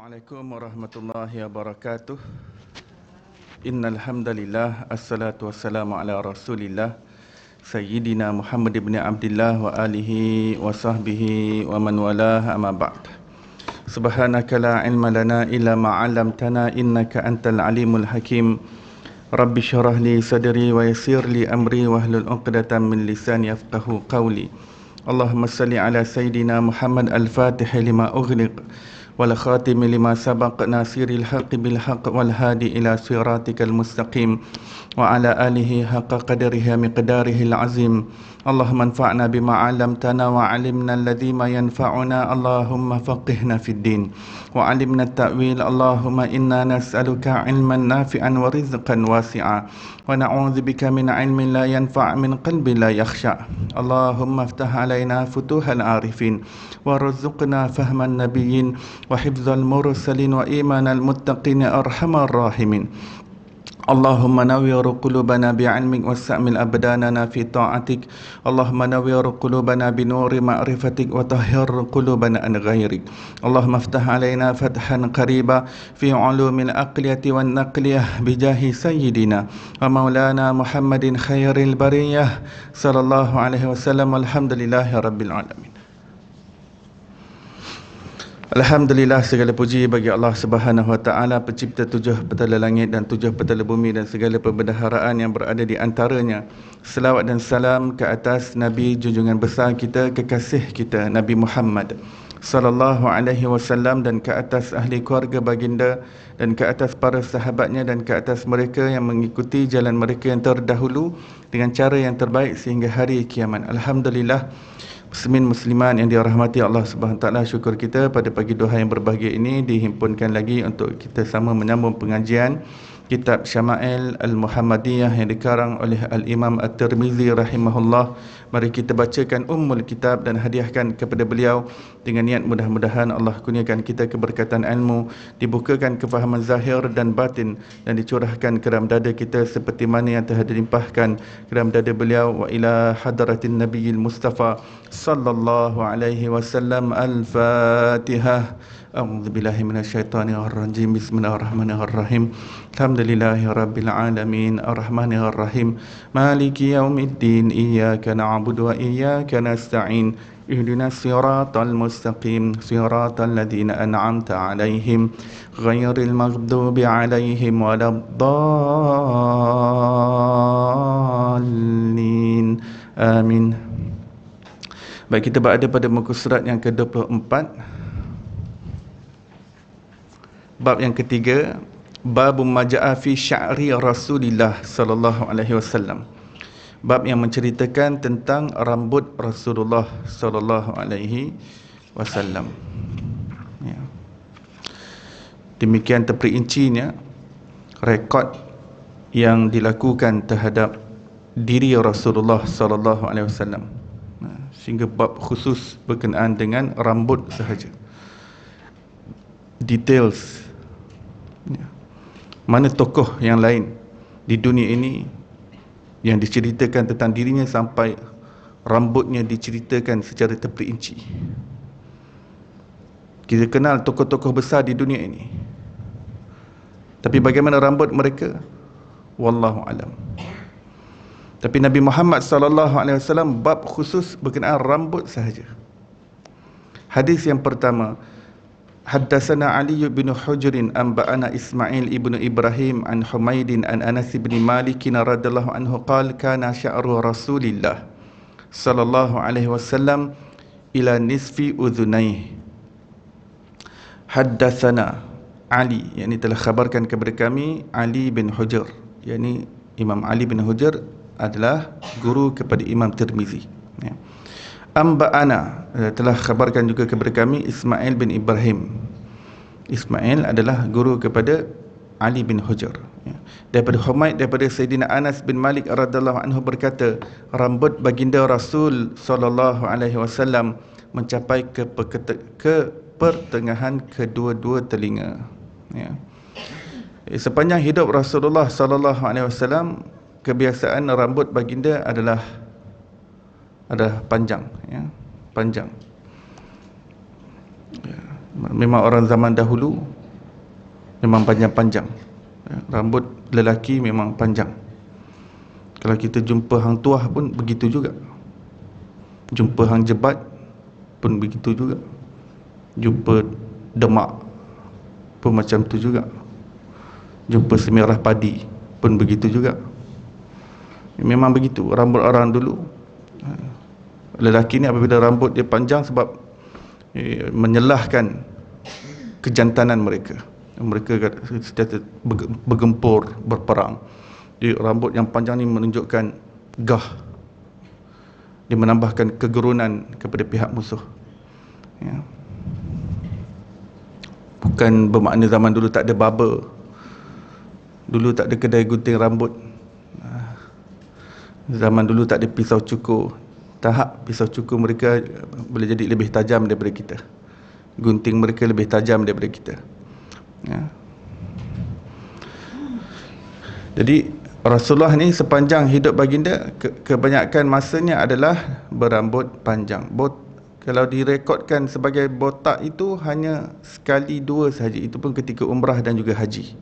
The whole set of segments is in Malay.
Assalamualaikum warahmatullahi wabarakatuh. Innal hamdalillah assalatu wassalamu ala Rasulillah Sayyidina Muhammad ibn Abdullah wa alihi wa sahbihi wa man walah, amma ba'd. Subhanaka la ilma lana illa ma 'allamtana innaka antal alimul hakim. Rabbi syrah li sadri wa yassir li amri wahlul 'uqdatam min lisani yafqahu qawli. Allahumma salli ala Sayyidina Muhammad al-Fatih lima ughliq wal khatim lima sabaq nasiril haqqi bil haqq wal hadi ila siratikal mustaqim wa ala alihi haqqa qadrihi miqdarihi al azim. Allahumma anfa'na bima 'allamtana wa 'allimna alladhi ma yanfa'una. Allahumma faqihna fid din wa 'allimna at-ta'wil. Allahumma inna nas'aluka 'ilman nafi'an wa rizqan wasi'a wa na'udzubika min 'ilmin la yanfa' min qalbin la yakhsha. Allahumma iftah 'alaina futuhal 'arifin warzuqna fahman nabiyyin wa hifdzal mursalin wa imanal muttaqin ya arhamar rahimin. Allahumma nawwir qulubana bi'ilmik was'amil abdanana fi ta'atik. Allahumma nawwir qulubana binuri ma'rifatik wa tahhir qulubana an ghairik. Allahumma iftah 'alaina fathan qariba fi 'ulumil aqliyati wan naqliyah bijahi sayyidina wa maulana Muhammadin khairil bariyah sallallahu alaihi wasallam. Alhamdulillahi rabbil alamin. Alhamdulillah, segala puji bagi Allah Subhanahu wa taala, pencipta tujuh petala langit dan tujuh petala bumi dan segala perbendaharaan yang berada di antaranya. Selawat dan salam ke atas Nabi junjungan besar kita, kekasih kita Nabi Muhammad sallallahu alaihi wasallam, dan ke atas ahli keluarga baginda, dan ke atas para sahabatnya, dan ke atas mereka yang mengikuti jalan mereka yang terdahulu dengan cara yang terbaik sehingga hari kiamat. Alhamdulillah, muslimin musliman yang dirahmati Allah Subhanahu wa taala, syukur kita pada pagi duha yang berbahagia ini dihimpunkan lagi untuk kita sama menyambung pengajian kitab Syama'il Al-Muhammadiyah yang dikarang oleh Al-Imam At-Tirmizi rahimahullah. Mari kita bacakan ummul kitab dan hadiahkan kepada beliau dengan niat mudah-mudahan Allah kurniakan kita keberkatan ilmu, dibukakan kefahaman zahir dan batin, dan dicurahkan ke dalam dada kita seperti mana yang telah dilimpahkan ke dalam dada beliau. Wa ila hadratin nabiyil mustafa sallallahu alaihi wasallam. Al-Fatihah. A'udzu billahi minasyaitonir rajim. Bismillahirrahmanirrahim. Alhamdulillahi rabbil alamin, arrahmanir rahim, maliki yaumiddin, iyyaka na'budu wa iyyaka nasta'in, ihdinas siratal mustaqim, siratal ladzina an'amta 'alaihim ghairil maghdubi 'alaihim waladdallin. Amin. Baik, kita berada pada muka surat yang ke-24, bab yang ketiga, bab maja'a fi sya'ri Rasulillah sallallahu alaihi wasallam. Bab yang menceritakan tentang rambut Rasulullah sallallahu alaihi wasallam. Ya. Demikian terperincinya rekod yang dilakukan terhadap diri Rasulullah sallallahu alaihi wasallam. Sehingga bab khusus berkenaan dengan rambut sahaja. Details. Ya. Mana tokoh yang lain di dunia ini yang diceritakan tentang dirinya sampai rambutnya diceritakan secara terperinci. Kita kenal tokoh-tokoh besar di dunia ini, tapi bagaimana rambut mereka, wallahu alam. Tapi Nabi Muhammad sallallahu alaihi wasallam bab khusus berkenaan rambut sahaja. Hadis yang pertama, Haddatsana Ali bin Hujr anba'ana Ismail ibn Ibrahim an Humaidin an Anas bin Malik radhiyallahu anhu qala kana sya'ru Rasulillah sallallahu alaihi wasallam ila nisfi udhunayhi. Haddatsana Ali, yakni telah khabarkan kepada kami Ali bin Hujr, yakni Imam Ali bin Hujr adalah guru kepada Imam Tirmizi. Ya. Amba'ana, telah khabarkan juga kepada kami Ismail bin Ibrahim. Ismail adalah guru kepada Ali bin Hujr. Ya. Daripada Humaid, daripada Sayyidina Anas bin Malik radhiyallahu anhu berkata, rambut baginda Rasul sallallahu alaihi wasallam mencapai ke pertengahan kedua-dua telinga. Ya. Sepanjang hidup Rasulullah sallallahu alaihi wasallam, kebiasaan rambut baginda adalah panjang, ya, panjang. Ya. Memang orang zaman dahulu memang panjang-panjang. Rambut lelaki memang panjang. Kalau kita jumpa hang tuah pun begitu juga. Jumpa hang jebat pun begitu juga. Jumpa demak pun macam tu juga. Jumpa semerah padi pun begitu juga. Memang begitu rambut orang dulu. Lelaki ni apabila rambut dia panjang sebab menyelahkan kejantanan mereka. Mereka sentiasa bergempur, berperang. Jadi rambut yang panjang ni menunjukkan gah. Dia menambahkan kegerunan kepada pihak musuh. Ya. Bukan bermakna zaman dulu tak ada barber. Dulu tak ada kedai gunting rambut. Zaman dulu tak ada pisau cukur. Tahap pisau cukur mereka boleh jadi lebih tajam daripada kita. Gunting mereka lebih tajam daripada kita. Ya. Jadi Rasulullah ni sepanjang hidup baginda kebanyakan masanya adalah berambut panjang. Kalau direkodkan sebagai botak itu hanya sekali dua sahaja, itu pun ketika umrah dan juga haji.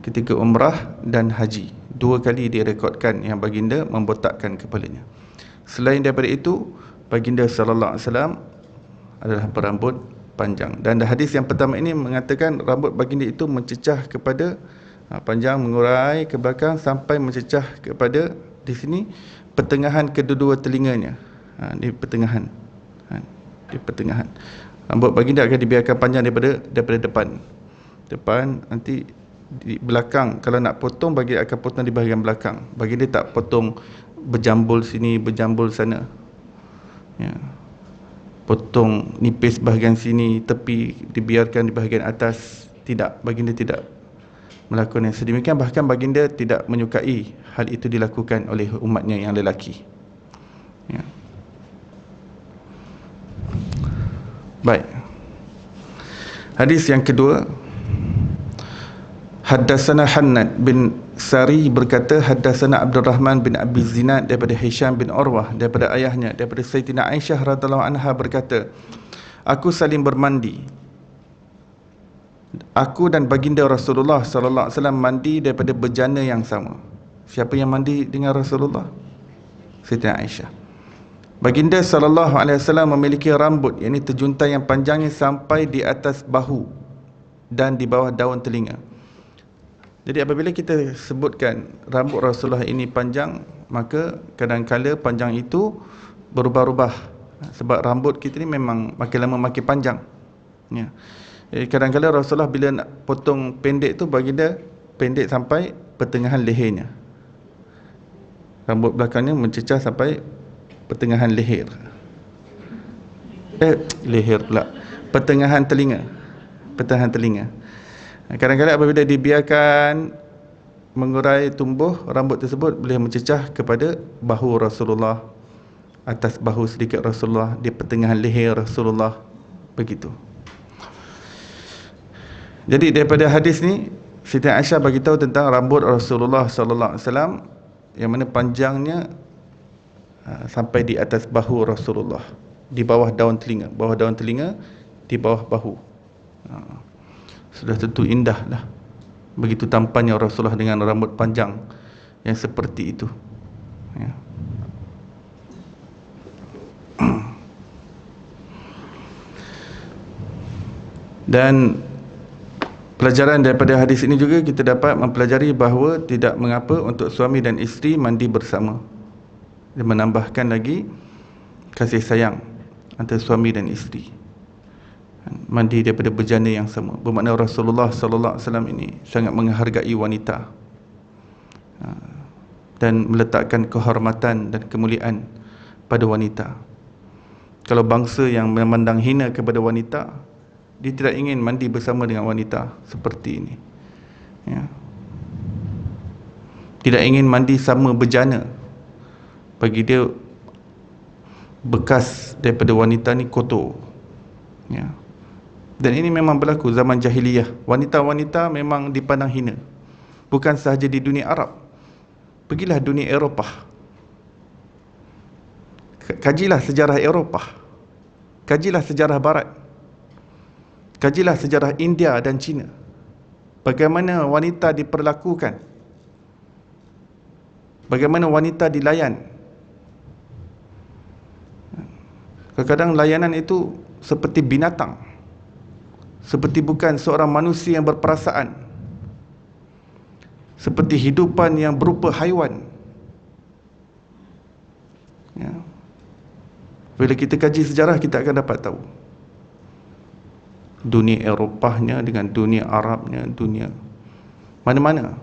Ketika umrah dan haji, dua kali direkodkan yang baginda membotakkan kepalanya. Selain daripada itu, baginda sallallahu alaihi wasallam adalah berambut panjang. Dan hadis yang pertama ini mengatakan rambut baginda itu mencecah kepada panjang, mengurai ke belakang sampai mencecah kepada di sini pertengahan kedua-dua telinganya. Di pertengahan. Di pertengahan. Rambut baginda akan dibiarkan panjang daripada depan, nanti di belakang. Kalau nak potong, baginda akan potong di bahagian belakang. Baginda tak potong berjambul sini, berjambul sana. Ya. Potong nipis bahagian sini, tepi dibiarkan di bahagian atas. Tidak, baginda tidak melakukan yang sedemikian. Bahkan baginda tidak menyukai hal itu dilakukan oleh umatnya yang lelaki. Ya. Baik. Hadis yang kedua, Haddatsana Hannad bin Sari berkata, Haddatsana Abdul Rahman bin Abi Zinad daripada Hisham bin Urwah daripada ayahnya daripada Sayyidina Aisyah radhiyallahu anha berkata, aku saling bermandi. Aku dan baginda Rasulullah sallallahu alaihi wasallam mandi daripada bejana yang sama. Siapa yang mandi dengan Rasulullah? Sayyidina Aisyah. Baginda sallallahu alaihi wasallam memiliki rambut, yakni terjuntai yang panjangnya sampai di atas bahu dan di bawah daun telinga. Jadi apabila kita sebutkan rambut Rasulullah ini panjang, maka kadang-kala panjang itu berubah-ubah. Sebab rambut kita ni memang makin lama makin panjang. Ya. Jadi kadang-kala Rasulullah bila nak potong pendek tu, baginda pendek sampai pertengahan lehernya. Rambut belakangnya mencecah sampai pertengahan leher. Leher pula. Pertengahan telinga. Pertengahan telinga. Kadang-kadang apabila dibiarkan mengurai tumbuh, rambut tersebut boleh mencecah kepada bahu Rasulullah, atas bahu sedikit Rasulullah, di pertengahan leher Rasulullah, begitu. Jadi daripada hadis ni, Siti Aisyah bagi tahu tentang rambut Rasulullah sallallahu alaihi wasallam yang mana panjangnya sampai di atas bahu Rasulullah, di bawah daun telinga, di bawah bahu. Sudah tentu indah lah. Begitu tampannya Rasulullah dengan rambut panjang yang seperti itu. Ya. Dan pelajaran daripada hadis ini juga kita dapat mempelajari bahawa tidak mengapa untuk suami dan isteri mandi bersama. Dia menambahkan lagi kasih sayang antara suami dan isteri. Mandi daripada bejana yang sama. Bermakna Rasulullah sallallahu alaihi wasallam ini sangat menghargai wanita dan meletakkan kehormatan dan kemuliaan pada wanita. Kalau bangsa yang memandang hina kepada wanita, dia tidak ingin mandi bersama dengan wanita seperti ini. Ya. Tidak ingin mandi sama bejana. Bagi dia bekas daripada wanita ni kotor. Ya. Dan ini memang berlaku zaman jahiliyah. Wanita-wanita memang dipandang hina. Bukan sahaja di dunia Arab. Pergilah dunia Eropah. Kajilah sejarah Eropah. Kajilah sejarah Barat. Kajilah sejarah India dan China. bagaimana wanita diperlakukan, bagaimana wanita dilayan. Kadang-kadang layanan itu seperti binatang, seperti bukan seorang manusia yang berperasaan, seperti hidupan yang berupa haiwan. Ya. Bila kita kaji sejarah, kita akan dapat tahu dunia Eropahnya dengan dunia Arabnya, dunia mana-mana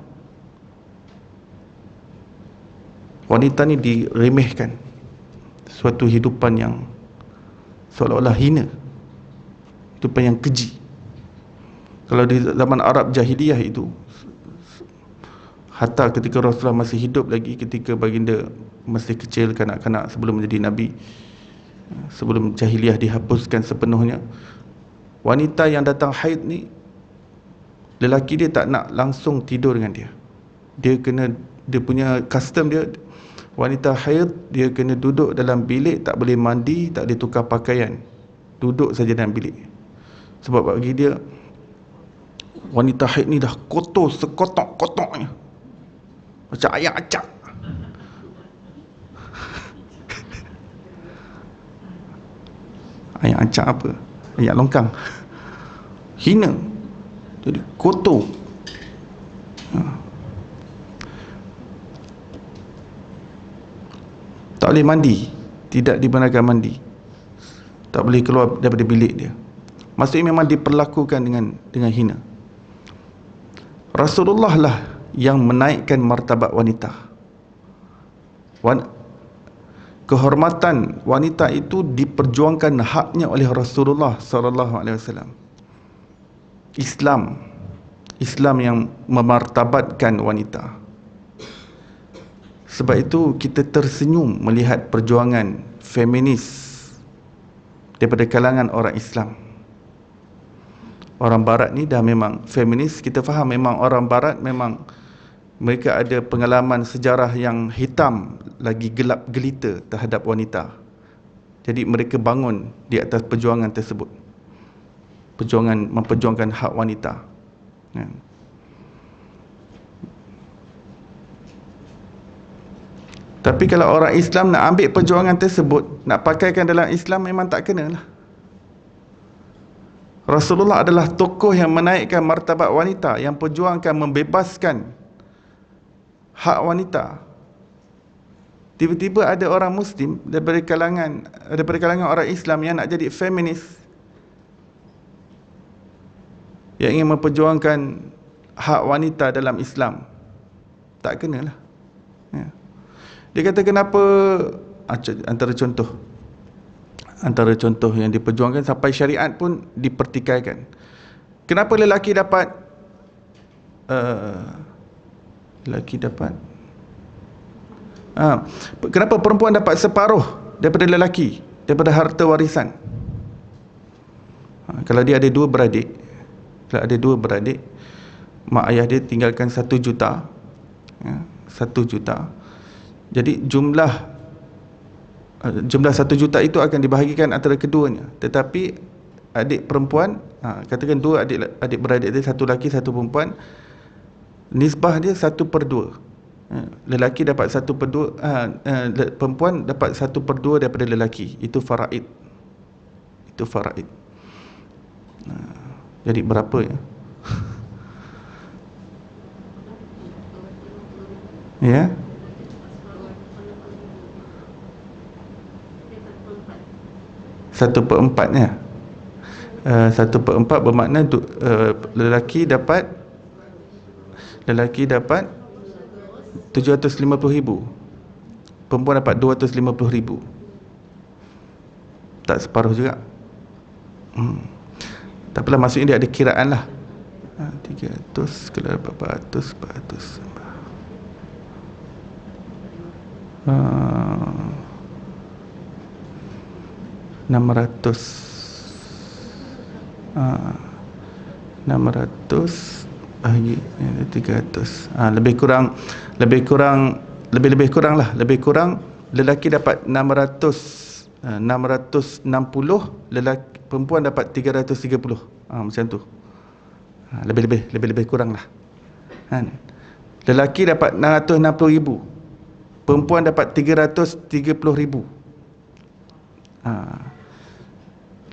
wanita ni diremehkan, suatu hidupan yang seolah-olah hina, hidupan yang keji. Kalau di zaman Arab Jahiliyah itu, hatta ketika Rasulullah masih hidup lagi, ketika baginda masih kecil, kanak-kanak, sebelum menjadi Nabi, sebelum Jahiliyah dihapuskan sepenuhnya, wanita yang datang haid ni, lelaki dia tak nak langsung tidur dengan dia. Dia punya custom dia, wanita haid dia kena duduk dalam bilik, tak boleh mandi, tak boleh tukar pakaian, duduk saja dalam bilik. Sebab bagi dia, wanita haid ni dah kotor sekotok-kotoknya, macam ayam acak. Ayam acak apa? Ayam longkang. Hina. Jadi kotor. Tak boleh mandi, tidak dibenarkan mandi, tak boleh keluar daripada bilik dia. Maksudnya memang diperlakukan dengan hina. Rasulullah lah yang menaikkan martabat wanita. Kehormatan wanita itu diperjuangkan haknya oleh Rasulullah sallallahu alaihi wasallam. Islam yang memartabatkan wanita. Sebab itu kita tersenyum melihat perjuangan feminis daripada kalangan orang Islam. Orang barat ni dah memang feminis, kita faham memang orang barat memang mereka ada pengalaman sejarah yang hitam, lagi gelap gelita terhadap wanita. Jadi mereka bangun di atas perjuangan tersebut, memperjuangkan hak wanita. Ya. Tapi kalau orang Islam nak ambil perjuangan tersebut, nak pakaikan dalam Islam, memang tak kena lah. Rasulullah adalah tokoh yang menaikkan martabat wanita, yang perjuangkan membebaskan hak wanita. Tiba-tiba ada orang Muslim daripada kalangan orang Islam yang nak jadi feminis, yang ingin memperjuangkan hak wanita dalam Islam. Tak kenalah. Ya. Dia kata kenapa, antara contoh yang diperjuangkan sampai syariat pun dipertikaikan. Kenapa lelaki dapat kenapa perempuan dapat separuh daripada lelaki, daripada harta warisan? Kalau dia ada dua beradik, mak ayah dia tinggalkan 1 juta, 1 juta. Jadi jumlah 1 juta itu akan dibahagikan antara keduanya. Tetapi adik perempuan, katakan dua adik beradik dia, satu lelaki satu perempuan, nisbah dia 1/2. Lelaki dapat 1/2, perempuan dapat 1/2 daripada lelaki. Itu faraid. Jadi berapa ya? Ya. 1/4 ya. 1/4 bermakna lelaki dapat 750,000, perempuan dapat 250,000. Tak separuh juga. Tapi lah, maksudnya dia ada kiraan lah. 300 kalau 400 600 bagi 300, lebih kurang lelaki dapat 660, perempuan dapat 330. Macam tu. Lebih kurang lah. Kan? Lelaki dapat 660,000, perempuan dapat 330,000.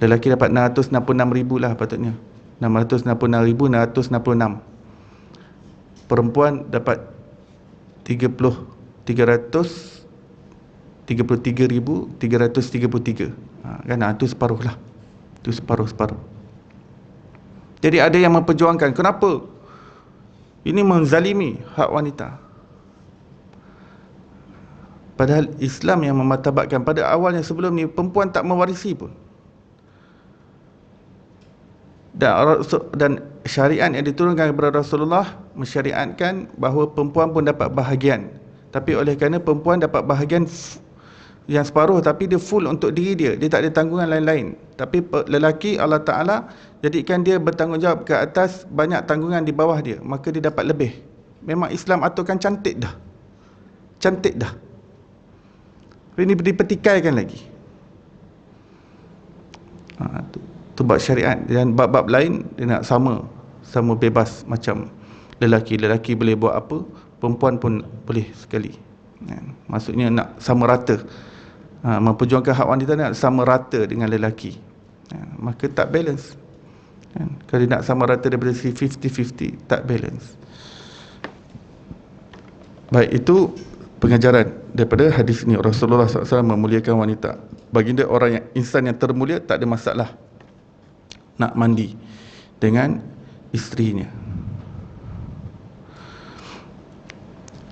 Lelaki dapat 666,000 lah patutnya. 666,666. Perempuan dapat 333,333. Kan itu separuh lah. Itu separuh. Jadi ada yang memperjuangkan, kenapa ini menzalimi hak wanita? Padahal Islam yang memartabatkan, pada awalnya sebelum ni perempuan tak mewarisi pun. Dan syariat yang diturunkan kepada Rasulullah mensyariatkan bahawa perempuan pun dapat bahagian. Tapi oleh kerana perempuan dapat bahagian yang separuh, tapi dia full untuk diri dia, dia tak ada tanggungan lain-lain. Tapi lelaki Allah Ta'ala jadikan dia bertanggungjawab ke atas banyak tanggungan di bawah dia, maka dia dapat lebih. Memang Islam aturkan cantik dah. Ini dipertikaikan lagi. Tu bab syariat. Dan bab-bab lain dia nak sama bebas. Macam lelaki boleh buat apa, perempuan pun boleh sekali. Maksudnya nak sama rata. Memperjuangkan hak wanita nak sama rata dengan lelaki. Maka tak balance. Kalau nak sama rata daripada 50-50, tak balance. Baik, itu pengajaran daripada hadis ini. Rasulullah SAW memuliakan wanita. Baginda orang yang insan yang termulia, tak ada masalah nak mandi dengan isterinya.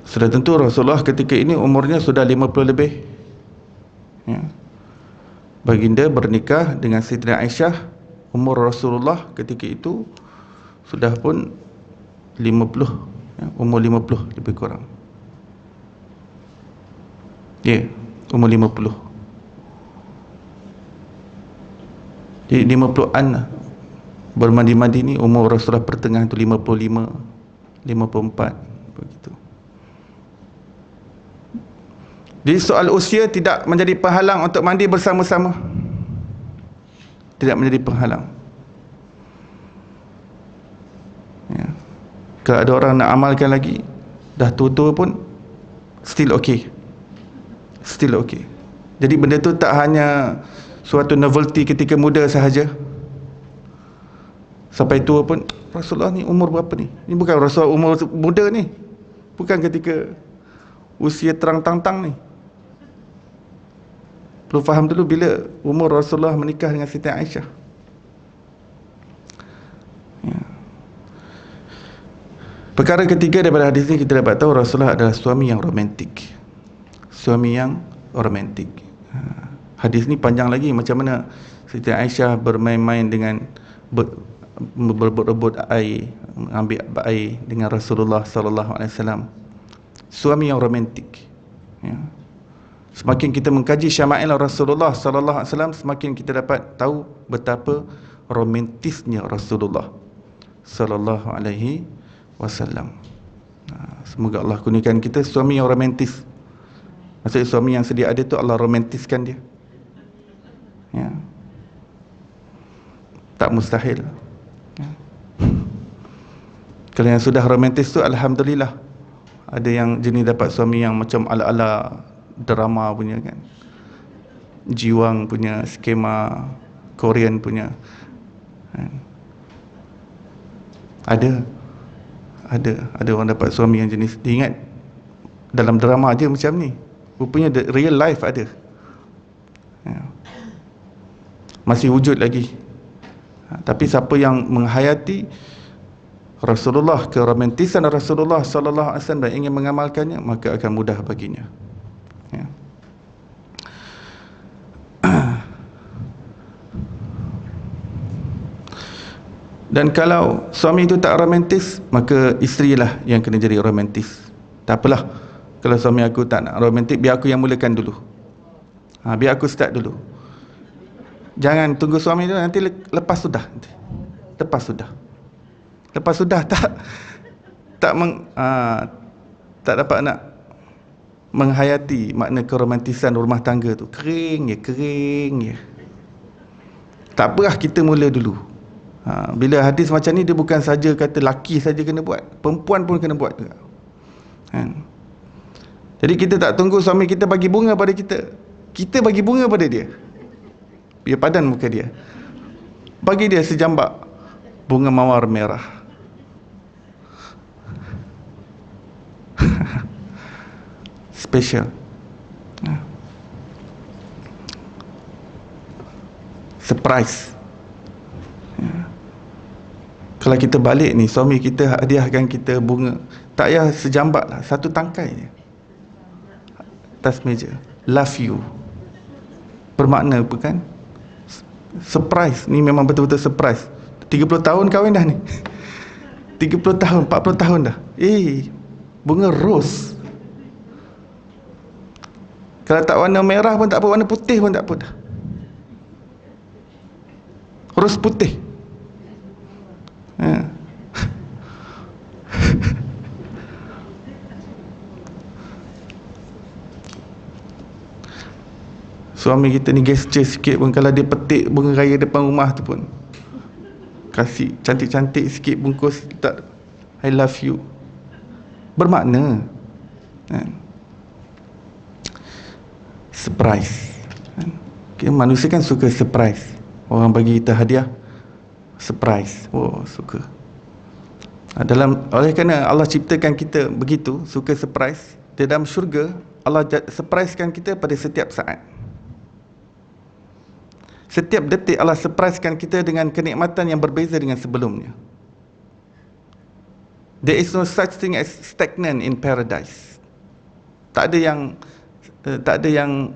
Sudah tentu Rasulullah ketika ini umurnya sudah 50 lebih. Baginda bernikah dengan Siti Aisyah, umur Rasulullah ketika itu sudah pun 50, umur 50 lebih kurang. Umur 50. Jadi 50-an lah. Bermandi-mandi ni umur Rasulullah pertengahan tu 55, 54 begitu. Jadi soal usia tidak menjadi penghalang untuk mandi bersama-sama. Tidak menjadi penghalang. Kalau ada orang nak amalkan lagi, dah tua-tua pun still okay. Jadi benda tu tak hanya suatu novelty ketika muda sahaja. Sampai tua pun, Rasulullah ni umur berapa ni? Ni bukan Rasulullah umur muda ni. Bukan ketika usia terang-tang-tang ni. Perlu faham dulu bila umur Rasulullah menikah dengan Siti Aisyah. Perkara ketiga daripada hadis ini, kita dapat tahu Rasulullah adalah suami yang romantik. Hadis ni panjang lagi, macam mana Siti Aisyah bermain-main dengan berebut air, ambil air dengan Rasulullah sallallahu alaihi wasallam. Suami yang romantik. Semakin kita mengkaji syama'il Rasulullah sallallahu alaihi wasallam, semakin kita dapat tahu betapa romantisnya Rasulullah sallallahu alaihi wasallam. Semoga Allah kurniakan kita suami yang romantis. Maksudnya suami yang sedia ada tu Allah romantiskan dia. Tak mustahil. Kalau yang sudah romantis tu alhamdulillah. Ada yang jenis dapat suami yang macam ala-ala drama punya kan, jiwang punya, skema Korean punya. Ada orang dapat suami yang jenis, dia ingat dalam drama aja macam ni, rupanya real life ada. Masih wujud lagi. Tapi siapa yang menghayati Rasulullah, keromantisan Rasulullah sallallahu alaihi wasallam dan ingin mengamalkannya, maka akan mudah baginya. Dan kalau suami itu tak romantis, maka isterilah yang kena jadi romantis. Tak apalah, kalau suami aku tak nak romantik, biar aku yang mulakan dulu. Biar aku start dulu. Jangan tunggu suami tu, nanti lepas sudah tak dapat nak menghayati makna keromantisan rumah tangga tu. Kering je. Tak apalah, kita mula dulu. Bila hadis macam ni, dia bukan saja kata laki saja kena buat, perempuan pun kena buat juga. Jadi kita tak tunggu suami kita bagi bunga pada kita, kita bagi bunga pada dia. Dia padan muka dia, bagi dia sejambak bunga mawar merah. Special. Surprise. Kalau kita balik ni, suami kita hadiahkan kita bunga, tak payah sejambak lah, satu tangkai je atas meja. Love you. Bermakna apa kan? Surprise. Ni memang betul-betul surprise. 30 tahun kahwin dah ni. 30 tahun, 40 tahun dah. Bunga rose. Kalau tak warna merah pun tak apa, warna putih pun tak apa dah. Rose putih. Suami kita ni gesture sikit pun, kalau dia petik bunga raya depan rumah tu pun kasih cantik-cantik sikit bungkus, tak, I love you, bermakna. Surprise. Manusia kan suka surprise. Orang bagi kita hadiah, surprise, suka. Oleh kerana Allah ciptakan kita begitu, suka surprise, di dalam syurga Allah surprisekan kita pada setiap saat. Setiap detik Allah surprisekan kita dengan kenikmatan yang berbeza dengan sebelumnya. There is no such thing as stagnant in paradise. Tak ada yang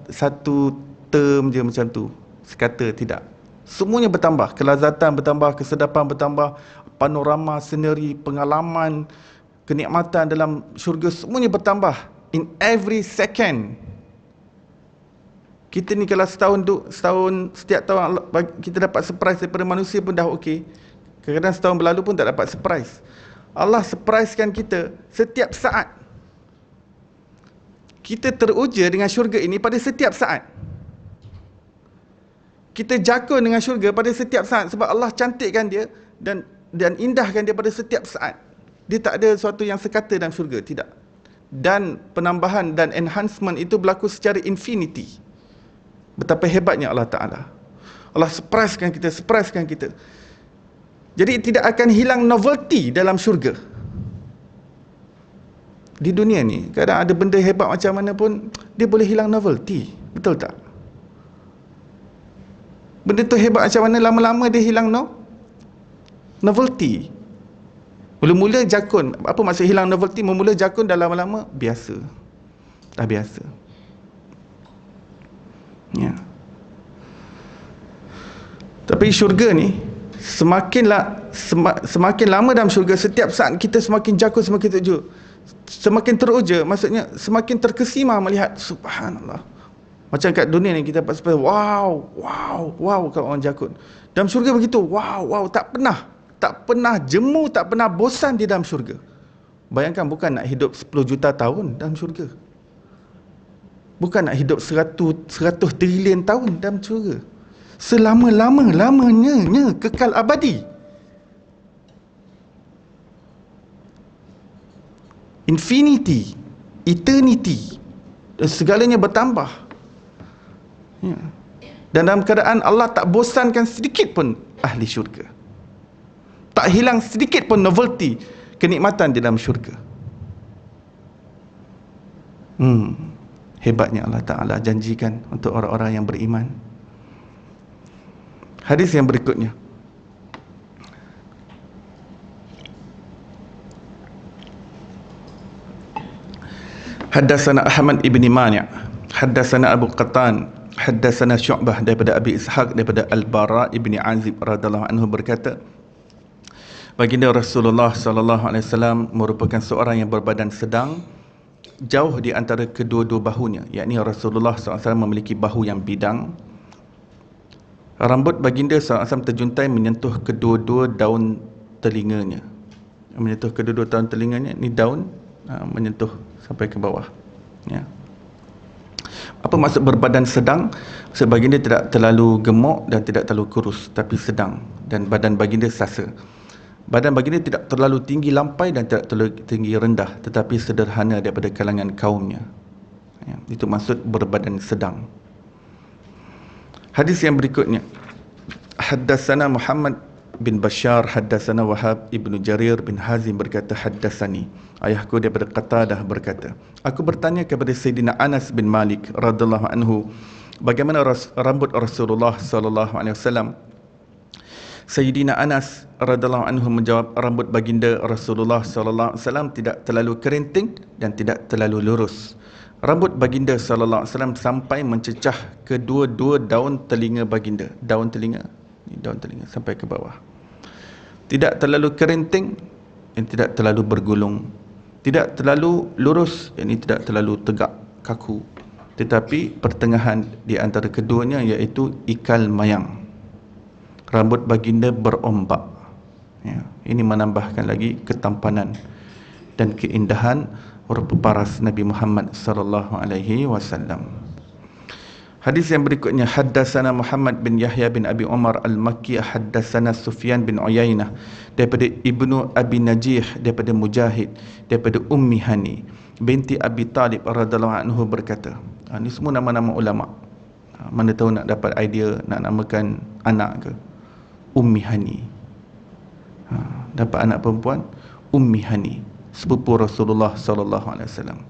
satu term je macam tu, sekata, tidak. Semuanya bertambah, kelazatan bertambah, kesedapan bertambah, panorama, scenery, pengalaman, kenikmatan dalam syurga semuanya bertambah in every second. Kita ni kalau setahun setiap tahun kita dapat surprise daripada manusia pun dah okey. Kadang-kadang setahun berlalu pun tak dapat surprise. Allah surprisekan kita setiap saat. Kita teruja dengan syurga ini pada setiap saat. Kita jakun dengan syurga pada setiap saat, sebab Allah cantikkan dia dan indahkan dia pada setiap saat. Dia tak ada sesuatu yang sekata dalam syurga, tidak. Dan penambahan dan enhancement itu berlaku secara infinity. Betapa hebatnya Allah Ta'ala. Allah surprisekan kita. Jadi tidak akan hilang novelty dalam syurga. Di dunia ni, kadang ada benda hebat macam mana pun, dia boleh hilang novelty. Betul tak? Benda tu hebat macam mana, lama-lama dia hilang novelty. Mula-mula jakun. Apa maksud hilang novelty? Mula-mula jakun, dah lama-lama biasa. Dah biasa. Ya. Tapi syurga ni semakin lama dalam syurga, setiap saat kita semakin jakun, semakin teruja. Semakin teruja, maksudnya semakin terkesima melihat, subhanallah. Macam kat dunia ni kita dapat seperti wow kalau orang jakun. Dalam syurga begitu, wow, tak pernah jemu, tak pernah bosan di dalam syurga. Bayangkan, bukan nak hidup 10 juta tahun dalam syurga. Bukan nak hidup 100 trilion tahun dalam syurga. Selama-lamanya kekal abadi. Infinity, eternity, dan segalanya bertambah. Ya. Dan dalam keadaan Allah tak bosankan sedikit pun ahli syurga. Tak hilang sedikit pun novelty, kenikmatan di dalam syurga. Hebatnya Allah Ta'ala janjikan untuk orang-orang yang beriman. Hadis yang berikutnya, Haddatsana Ahmad ibn Mani', haddatsana Abu Qatan, haddatsana Syu'bah daripada Abi Ishaq daripada Al-Bara ibn Azib radhiyallahu anhu berkata, baginda Rasulullah sallallahu alaihi wasallam merupakan seorang yang berbadan sedang, jauh di antara kedua-dua bahunya, yakni Rasulullah SAW memiliki bahu yang bidang. Rambut baginda SAW terjuntai menyentuh kedua-dua daun telinganya. Menyentuh kedua-dua daun telinganya, ni daun menyentuh sampai ke bawah. Ya. Apa Apa maksud berbadan sedang? Maksud baginda tidak terlalu gemuk dan tidak terlalu kurus, tapi sedang, dan badan baginda sasa. Badan baginda tidak terlalu tinggi lampai dan tidak terlalu tinggi rendah, tetapi sederhana daripada kalangan kaumnya. Ya, itu maksud berbadan sedang. Hadis yang berikutnya, haddatsana Muhammad bin Bashar, haddatsana Wahab ibnu Jarir bin Hazim berkata, haddatsani, ayahku daripada Qatadah berkata, aku bertanya kepada Sayyidina Anas bin Malik radhiyallahu anhu, bagaimana rambut Rasulullah sallallahu alaihi wasallam. Sayyidina Anas radhiyallahu anhu menjawab, rambut baginda Rasulullah sallallahu alaihi wasallam tidak terlalu kerinting dan tidak terlalu lurus. Rambut baginda sallallahu alaihi wasallam sampai mencecah kedua-dua daun telinga baginda. Daun telinga sampai ke bawah. Tidak terlalu kerinting dan tidak terlalu bergulung. Tidak terlalu lurus, ini tidak terlalu tegak kaku. Tetapi pertengahan di antara keduanya, iaitu ikal mayang. Rambut baginda berombak. Ya, ini menambahkan lagi ketampanan dan keindahan rupa paras Nabi Muhammad sallallahu alaihi wasallam. Hadis yang berikutnya, haddatsana Muhammad bin Yahya bin Abi Umar al-Makki, haddatsana Sufyan bin Uyainah daripada Ibnu Abi Najih, daripada Mujahid, daripada Ummi Hani binti Abi Talib radhiyallahu anhu berkata. Ini semua nama-nama ulama. Mana tahu nak dapat idea nak namakan anak ke? Ummi Hani. Dapat anak perempuan Ummi Hani, sepupu Rasulullah sallallahu alaihi wasallam.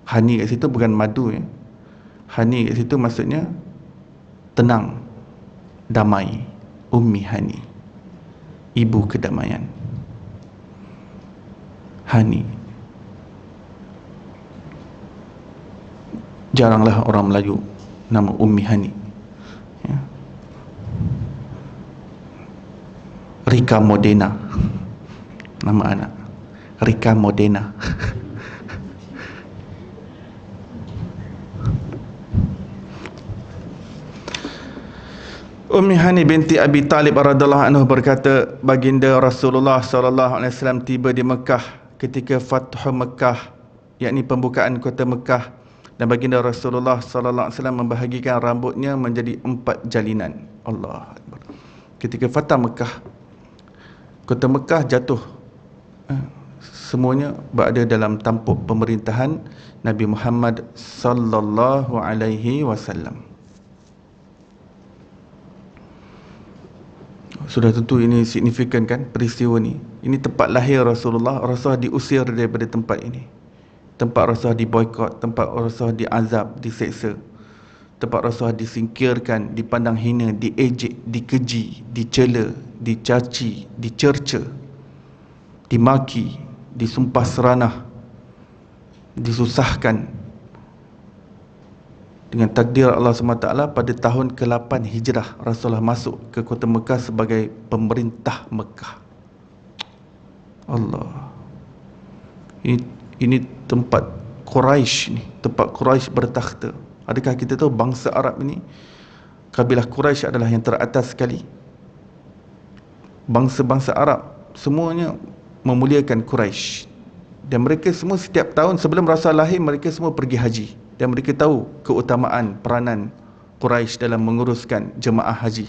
Hani kat situ bukan madu ya. Hani kat situ maksudnya tenang, damai. Ummi Hani, ibu kedamaian. Hani. Jaranglah orang Melayu nama Ummi Hani. Ya. Rika Modena nama anak, Rika Modena. Ummi Hani binti Abi Talib radhiyallahu anhu berkata, baginda Rasulullah sallallahu alaihi wasallam tiba di Mekah ketika Fathu Mekah, yakni pembukaan kota Mekah, dan baginda Rasulullah sallallahu alaihi wasallam membahagikan rambutnya menjadi 4 jalinan. Allah Akbar. Ketika Fathu Mekah, kota Mekah jatuh, semuanya berada dalam tampuk pemerintahan Nabi Muhammad sallallahu alaihi wasallam. Sudah tentu ini signifikan kan peristiwa ni. Ini tempat lahir Rasulullah. Rasulullah diusir daripada tempat ini. Tempat Rasulullah diboikot, tempat Rasulullah diazab, diseksa. Tempat Rasulullah disingkirkan, dipandang hina, diejek, dikeji, dicela, dicaci, dicerca, dimaki, disumpah seranah, disusahkan. Dengan takdir Allah SWT, pada tahun ke-8 Hijrah, Rasulullah masuk ke kota Mekah sebagai pemerintah Mekah. Allah. Ini tempat Quraisy ni, tempat Quraisy bertakhta. Adakah kita tahu bangsa Arab ini, kabilah Quraisy adalah yang teratas sekali. Bangsa-bangsa Arab semuanya memuliakan Quraisy. Dan mereka semua setiap tahun sebelum Rasulullah lahir, mereka semua pergi haji. Dan mereka tahu keutamaan peranan Quraisy dalam menguruskan jemaah haji.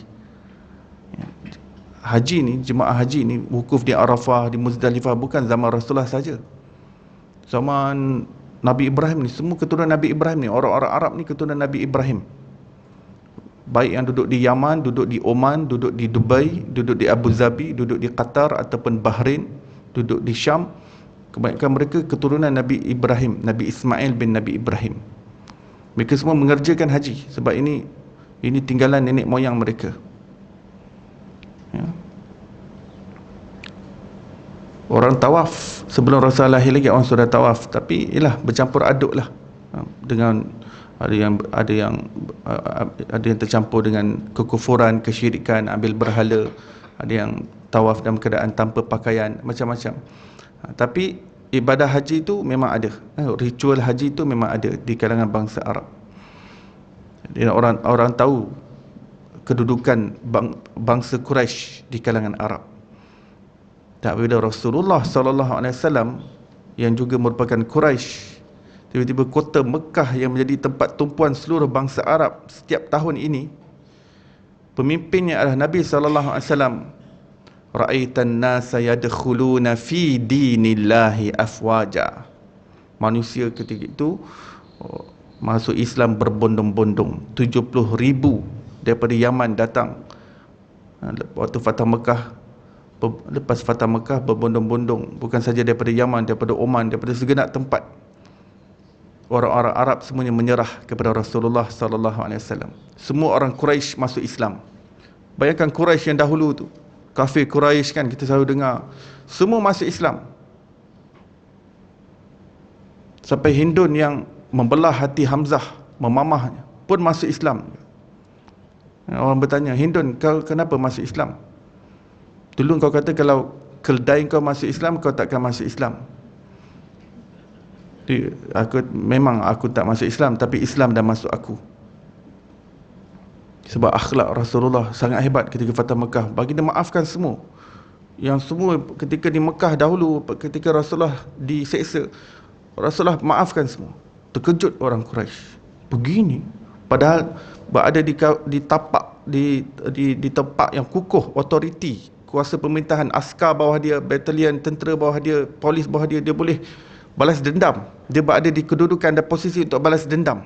Haji ni, jemaah haji ni, wukuf di Arafah, di Muzdalifah, bukan zaman Rasulullah saja. Zaman Nabi Ibrahim ni, semua keturunan Nabi Ibrahim ni, orang-orang Arab ni keturunan Nabi Ibrahim. Baik yang duduk di Yaman, duduk di Oman, duduk di Dubai, duduk di Abu Dhabi, duduk di Qatar ataupun Bahrain, duduk di Syam, kebanyakan mereka keturunan Nabi Ibrahim, Nabi Ismail bin Nabi Ibrahim. Mereka semua mengerjakan haji sebab ini tinggalan nenek moyang mereka. Ya. Orang tawaf sebelum Rasulullah lahir lagi, orang sudah tawaf, tapi ialah bercampur aduk lah dengan ada yang tercampur dengan kekufuran, kesyirikan, ambil berhala, ada yang tawaf dalam keadaan tanpa pakaian, macam-macam. Tapi ibadah haji itu memang ada, ritual haji itu memang ada di kalangan bangsa Arab. Dan orang tahu kedudukan bangsa Quraisy di kalangan Arab. Tak, bila Rasulullah sallallahu alaihi wasallam yang juga merupakan Quraisy, Tiba-tiba kota Mekah yang menjadi tempat tumpuan seluruh bangsa Arab setiap tahun ini, pemimpinnya adalah Nabi SAW. Ra'aitan nasa yadkhuluna fi dinillahi afwaja. Manusia ketika itu masuk Islam berbondong-bondong. 70,000 daripada Yaman datang. Waktu Fatah Mekah, lepas Fatah Mekah berbondong-bondong, bukan saja daripada Yaman, daripada Oman, daripada segenap tempat. Orang-orang Arab semuanya menyerah kepada Rasulullah sallallahu alaihi wasallam. Semua orang Quraisy masuk Islam. Bayangkan Quraisy yang dahulu tu, kafir Quraisy kan, kita selalu dengar, semua masuk Islam. Sampai Hindun yang membelah hati Hamzah, memamahnya, pun masuk Islam. Orang bertanya, Hindun, kau kenapa masuk Islam? Dulu kau kata kalau keldai kau masuk Islam, kau takkan masuk Islam. Memang aku tak masuk Islam, tapi Islam dah masuk aku. Sebab akhlak Rasulullah sangat hebat ketika Fatah Mekah. Baginda maafkan semua. Yang semua ketika di Mekah dahulu, ketika Rasulullah diseksa, Rasulullah maafkan semua. Terkejut orang Quraisy. Begini. Padahal berada di tapak, di tempat yang kukuh, otoriti, kuasa pemerintahan, askar bawah dia, batalion tentera bawah dia, polis bawah dia, dia boleh balas dendam. Dia berada di kedudukan dan posisi untuk balas dendam.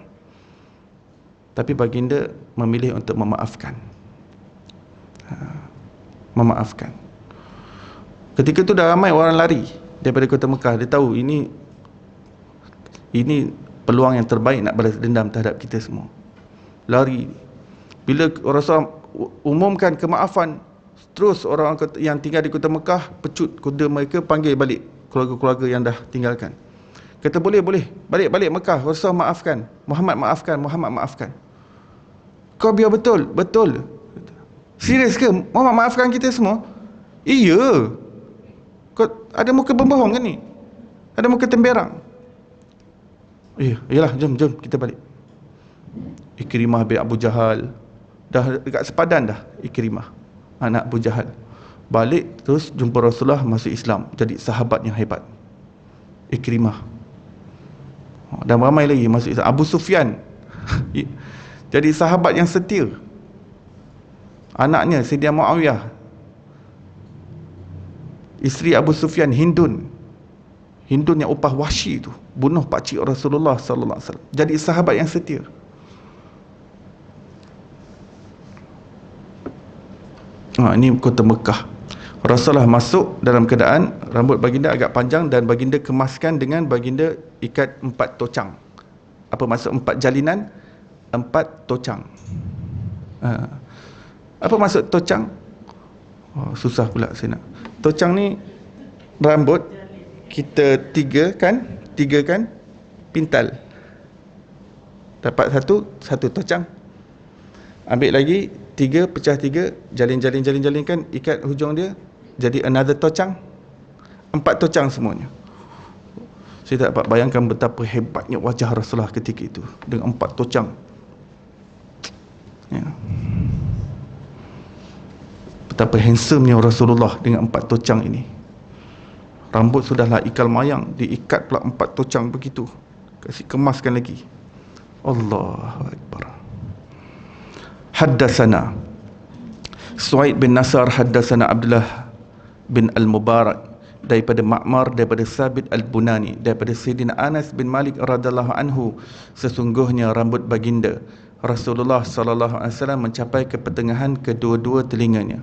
Tapi baginda memilih untuk memaafkan. Memaafkan. Ketika itu dah ramai orang lari daripada kota Mekah. Dia tahu ini peluang yang terbaik nak balas dendam terhadap kita semua. Lari. Bila Rasulullah umumkan kemaafan, terus orang yang tinggal di kota Mekah pecut kuda mereka, panggil balik keluarga-keluarga yang dah tinggalkan. Kata boleh, balik Mekah, Rasulullah maafkan, Muhammad maafkan. Kau biar betul. Serius ke Muhammad maafkan kita semua? Iya. Kau ada muka pembohong kan ni? Ada muka temberang? Iyalah, jom kita balik. Ikrimah bin Abu Jahal, dah dekat sepadan dah. Ikrimah anak Abu Jahal balik, terus jumpa Rasulullah, masuk Islam, jadi sahabat yang hebat. Ikrimah, dan ramai lagi masuk Islam. Abu Sufyan jadi sahabat yang setia. Anaknya Sayyidina Muawiyah, isteri Abu Sufyan, Hindun yang upah Wahsy tu, bunuh pakcik Rasulullah sallallahu alaihi wasallam, jadi sahabat yang setia. Ini kota Mekah. Rasulullah masuk dalam keadaan rambut baginda agak panjang, dan baginda kemaskan dengan baginda ikat 4 tocang. Apa maksud 4 jalinan? 4 tocang. Apa maksud tocang? Susah pula saya nak. Tocang ni rambut kita 3 kan pintal. Dapat satu tocang. Ambil lagi 3, pecah 3, jalin kan, ikat hujung dia, jadi another tocang. 4 tocang semuanya. Saya tak dapat bayangkan betapa hebatnya wajah Rasulullah ketika itu dengan 4 tocang. Ya. Betapa handsomenya Rasulullah dengan 4 tocang ini. Rambut sudahlah ikal mayang, diikat pula 4 tocang begitu. Kasih kemaskan lagi. Allahu Akbar. Haddatsana Suaid bin Nasar, haddatsana Abdullah bin Al-Mubarak, daripada Ma'mar, daripada Sabit Al-Bunani, daripada Sayyidina Anas bin Malik radhiyallahu anhu, sesungguhnya rambut baginda Rasulullah sallallahu alaihi wasallam mencapai ke pertengahan kedua-dua telinganya.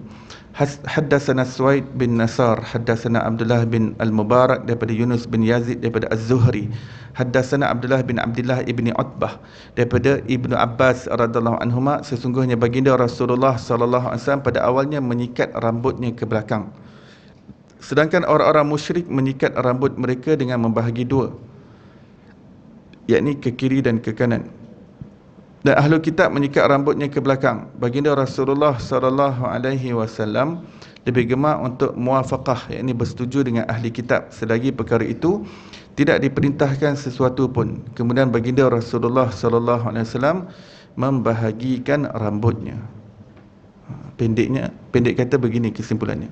Haddatsana Suaid bin Nasar, haddatsana Abdullah bin Al-Mubarak, daripada Yunus bin Yazid, daripada Az-Zuhri, haddatsana Abdullah bin Abdullah ibni Utbah, daripada Ibnu Abbas radhiyallahu anhuma, sesungguhnya baginda Rasulullah sallallahu alaihi wasallam pada awalnya menyikat rambutnya ke belakang, sedangkan orang-orang musyrik menyikat rambut mereka dengan membahagi 2, yakni ke kiri dan ke kanan. Dan ahlu kitab menyikat rambutnya ke belakang. Baginda Rasulullah sallallahu alaihi wasallam lebih gemar untuk muwafaqah, yakni bersetuju dengan ahli kitab, selagi perkara itu tidak diperintahkan sesuatu pun. Kemudian baginda Rasulullah sallallahu alaihi wasallam membahagikan rambutnya. Pendek kata begini kesimpulannya.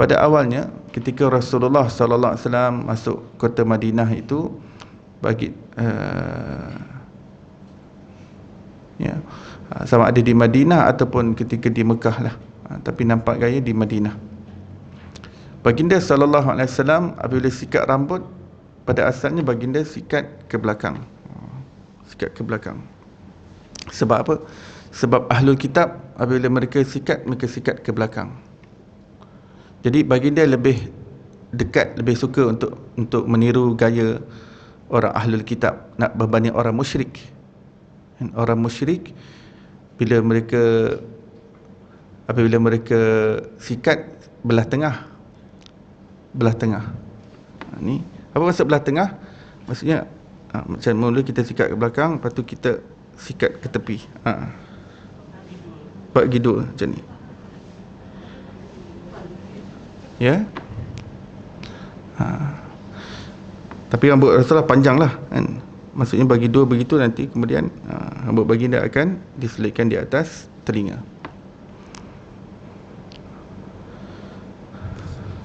Pada awalnya ketika Rasulullah sallallahu alaihi wasallam masuk kota Madinah itu, bagi ya, sama ada di Madinah ataupun ketika di Mekah lah, tapi nampak gaya di Madinah. Baginda sallallahu alaihi wasallam apabila sikat rambut, pada asalnya baginda sikat ke belakang. Sikat ke belakang. Sebab apa? Sebab ahlul kitab apabila mereka sikat ke belakang. Jadi baginda lebih dekat, lebih suka untuk meniru gaya orang ahlul kitab nak berbanding orang musyrik. Orang musyrik apabila mereka sikat belah tengah. Ni apa maksud belah tengah? Maksudnya macam mula kita sikat ke belakang, lepas tu kita sikat ke tepi. Buat gidul macam ni. Ya. Tapi rambut Rasulullah panjang lah kan. Maksudnya bagi dua begitu, nanti kemudian rambut baginda akan diselitkan di atas telinga.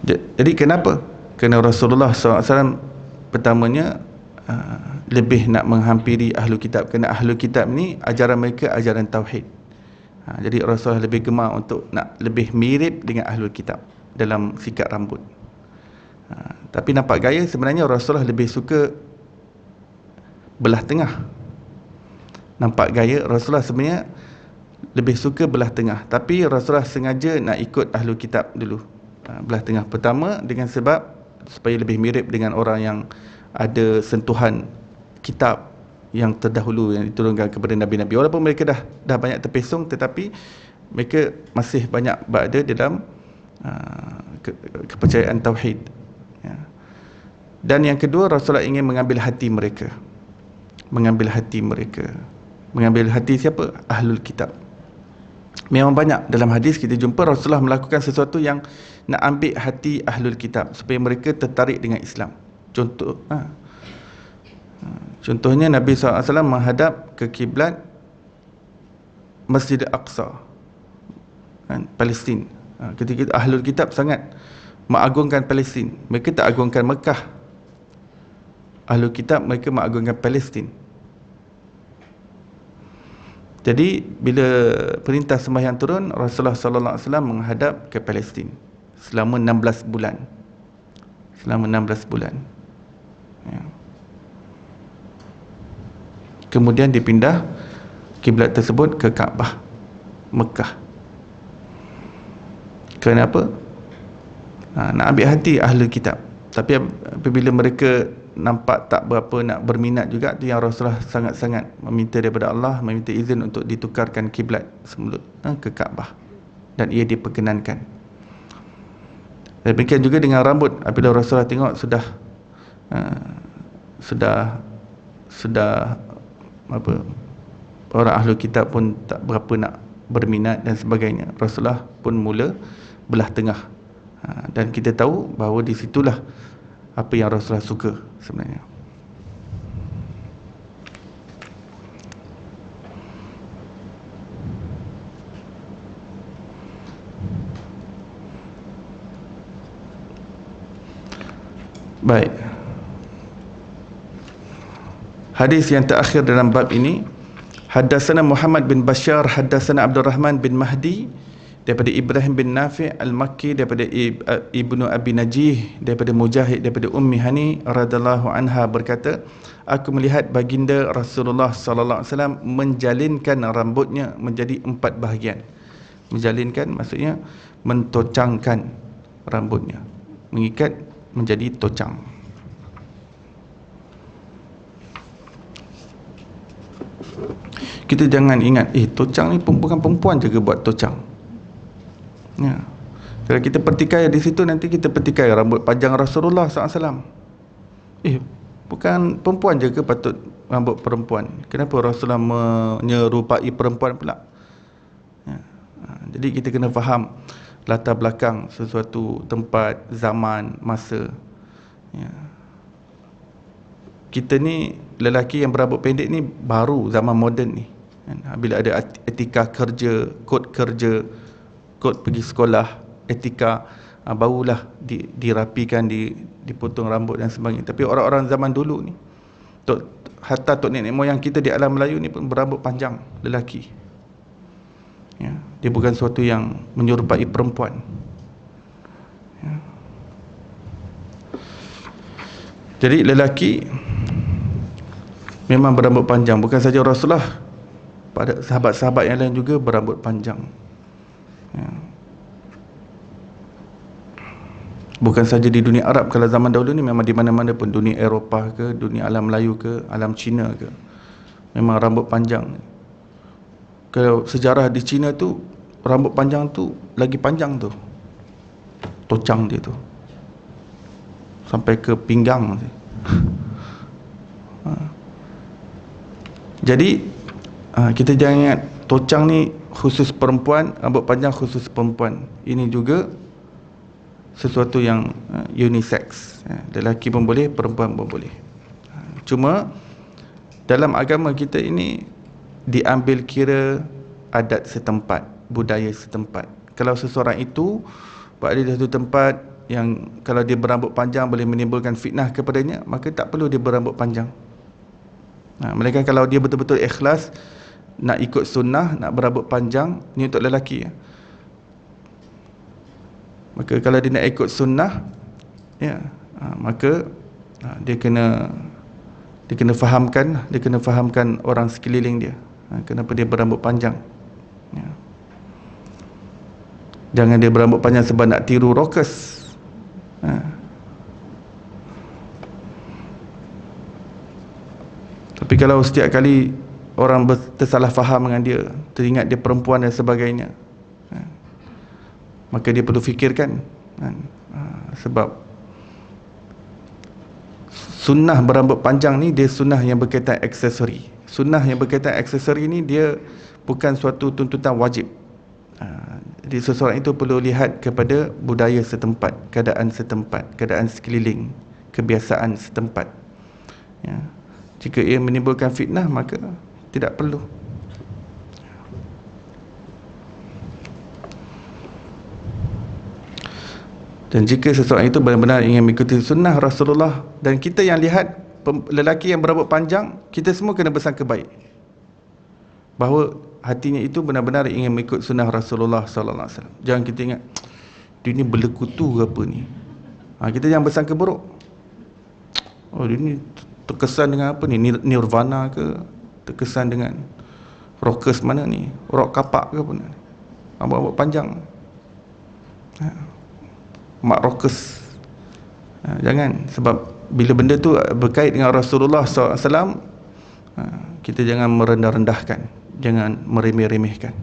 Jadi kenapa? Kerana Rasulullah SAW pertamanya lebih nak menghampiri ahlu kitab. Kerana ahlu kitab ni ajaran mereka ajaran tauhid. Jadi Rasulullah lebih gemar untuk nak lebih mirip dengan ahlu kitab dalam sikat rambut. Tapi nampak gaya sebenarnya Rasulullah lebih suka belah tengah. Nampak gaya Rasulullah sebenarnya lebih suka belah tengah, tapi Rasulullah sengaja nak ikut ahlu kitab dulu, belah tengah. Pertama dengan sebab supaya lebih mirip dengan orang yang ada sentuhan kitab yang terdahulu yang diturunkan kepada nabi-nabi. Walaupun mereka dah banyak terpesong, tetapi mereka masih banyak berada dalam kepercayaan tauhid. Dan yang kedua, Rasulullah ingin mengambil hati mereka. Mengambil hati siapa? Ahlul kitab. Memang banyak dalam hadis kita jumpa Rasulullah melakukan sesuatu yang nak ambil hati ahlul kitab supaya mereka tertarik dengan Islam. Contohnya Nabi SAW menghadap ke kiblat Masjid Al-Aqsa, Palestin. Ketika ahlul kitab sangat mengagungkan Palestin, mereka tak agungkan Mekah. Ahlul kitab mereka mengagungkan Palestin. Jadi bila perintah sembahyang turun, Rasulullah sallallahu alaihi wasallam menghadap ke Palestin selama 16 bulan. Ya. Kemudian dipindah kiblat tersebut ke Kaabah, Mekah. Kenapa? Nak ambil hati ahlul kitab. Tapi apabila mereka nampak tak berapa nak berminat juga, tu yang Rasulullah sangat-sangat meminta daripada Allah, meminta izin untuk ditukarkan kiblat semula ke Kaabah, dan ia diperkenankan. Demikian juga dengan rambut. Apabila Rasulullah tengok sudah orang ahli kitab pun tak berapa nak berminat dan sebagainya, Rasulullah pun mula belah tengah. Dan kita tahu bahawa di situlah apa yang Rasulullah suka sebenarnya. Baik. Hadis yang terakhir dalam bab ini, haddatsana Muhammad bin Bashar, haddatsana Abdul Rahman bin Mahdi, daripada Ibrahim bin Nafi' al-Makki, daripada Ibnu Abi Najih, daripada Mujahid, daripada Ummi Hani radhiyallahu anha berkata, aku melihat baginda Rasulullah sallallahu alaihi wasallam menjalinkan rambutnya menjadi 4 bahagian. Menjalinkan maksudnya mentocangkan rambutnya, mengikat menjadi tocang. Kita jangan ingat tocang ni bukan perempuan je ke buat tocang. Ya. Kalau kita petikai di situ, nanti kita petikai rambut panjang Rasulullah SAW. Bukan perempuan je ke patut rambut perempuan? Kenapa Rasulullah menyerupai perempuan pula? Ya. Jadi kita kena faham latar belakang sesuatu tempat, zaman, masa. Ya. Kita ni lelaki yang berambut pendek ni baru zaman moden ni. Bila ada etika kerja, kod pergi sekolah, etika, barulah dirapikan, dipotong rambut dan sebagainya. Tapi orang-orang zaman dulu ni, Hatta tok nenek moyang kita di alam Melayu ni pun berambut panjang, lelaki. Ya, dia bukan sesuatu yang menyerupai perempuan. Ya. Jadi lelaki memang berambut panjang. Bukan saja Rasulullah, pada sahabat-sahabat yang lain juga berambut panjang. Ya. Bukan saja di dunia Arab. Kalau zaman dahulu ni memang di mana-mana pun, dunia Eropah ke, dunia alam Melayu ke, alam Cina ke, memang rambut panjang. Kalau sejarah di Cina tu, rambut panjang tu lagi panjang tu, tocang dia tu sampai ke pinggang. Jadi kita jangan ingat tocang ni khusus perempuan, rambut panjang khusus perempuan. Ini juga sesuatu yang unisex. Lelaki pun boleh, perempuan pun boleh. Cuma dalam agama kita ini diambil kira adat setempat, budaya setempat. Kalau seseorang itu berada di satu tempat yang kalau dia berambut panjang boleh menimbulkan fitnah kepadanya, maka tak perlu dia berambut panjang. Mereka kalau dia betul-betul ikhlas nak ikut sunnah, nak berambut panjang, ni untuk lelaki ya. Maka kalau dia nak ikut sunnah ya, maka dia kena fahamkan, dia kena fahamkan orang sekeliling dia, kenapa dia berambut panjang ya. Jangan dia berambut panjang sebab nak tiru rockers. Tapi kalau setiap kali orang tersalah faham dengan dia, teringat dia perempuan dan sebagainya, maka dia perlu fikirkan sebab sunnah berambut panjang ni dia sunnah yang berkaitan aksesori. Sunnah yang berkaitan aksesori ni dia bukan suatu tuntutan wajib. Jadi seseorang itu perlu lihat kepada budaya setempat, keadaan setempat, keadaan sekeliling, kebiasaan setempat ya. Jika ia menimbulkan fitnah, maka tidak perlu. Dan jika seseorang itu benar-benar ingin mengikuti sunnah Rasulullah, dan kita yang lihat lelaki yang berambut panjang, kita semua kena bersangka baik bahawa hatinya itu benar-benar ingin mengikut sunnah Rasulullah sallallahu alaihi wasallam. Jangan kita ingat dia ni berlekutu ke apa ni. Kita jangan bersangka buruk. Oh, dia ni terkesan dengan apa ni, Nirvana ke, terkesan dengan rockers mana ni, rock kapak ke apa ni, rambut panjang, mak rockers. Jangan, sebab bila benda tu berkait dengan Rasulullah SAW, kita jangan merendah-rendahkan, jangan meremeh-remehkan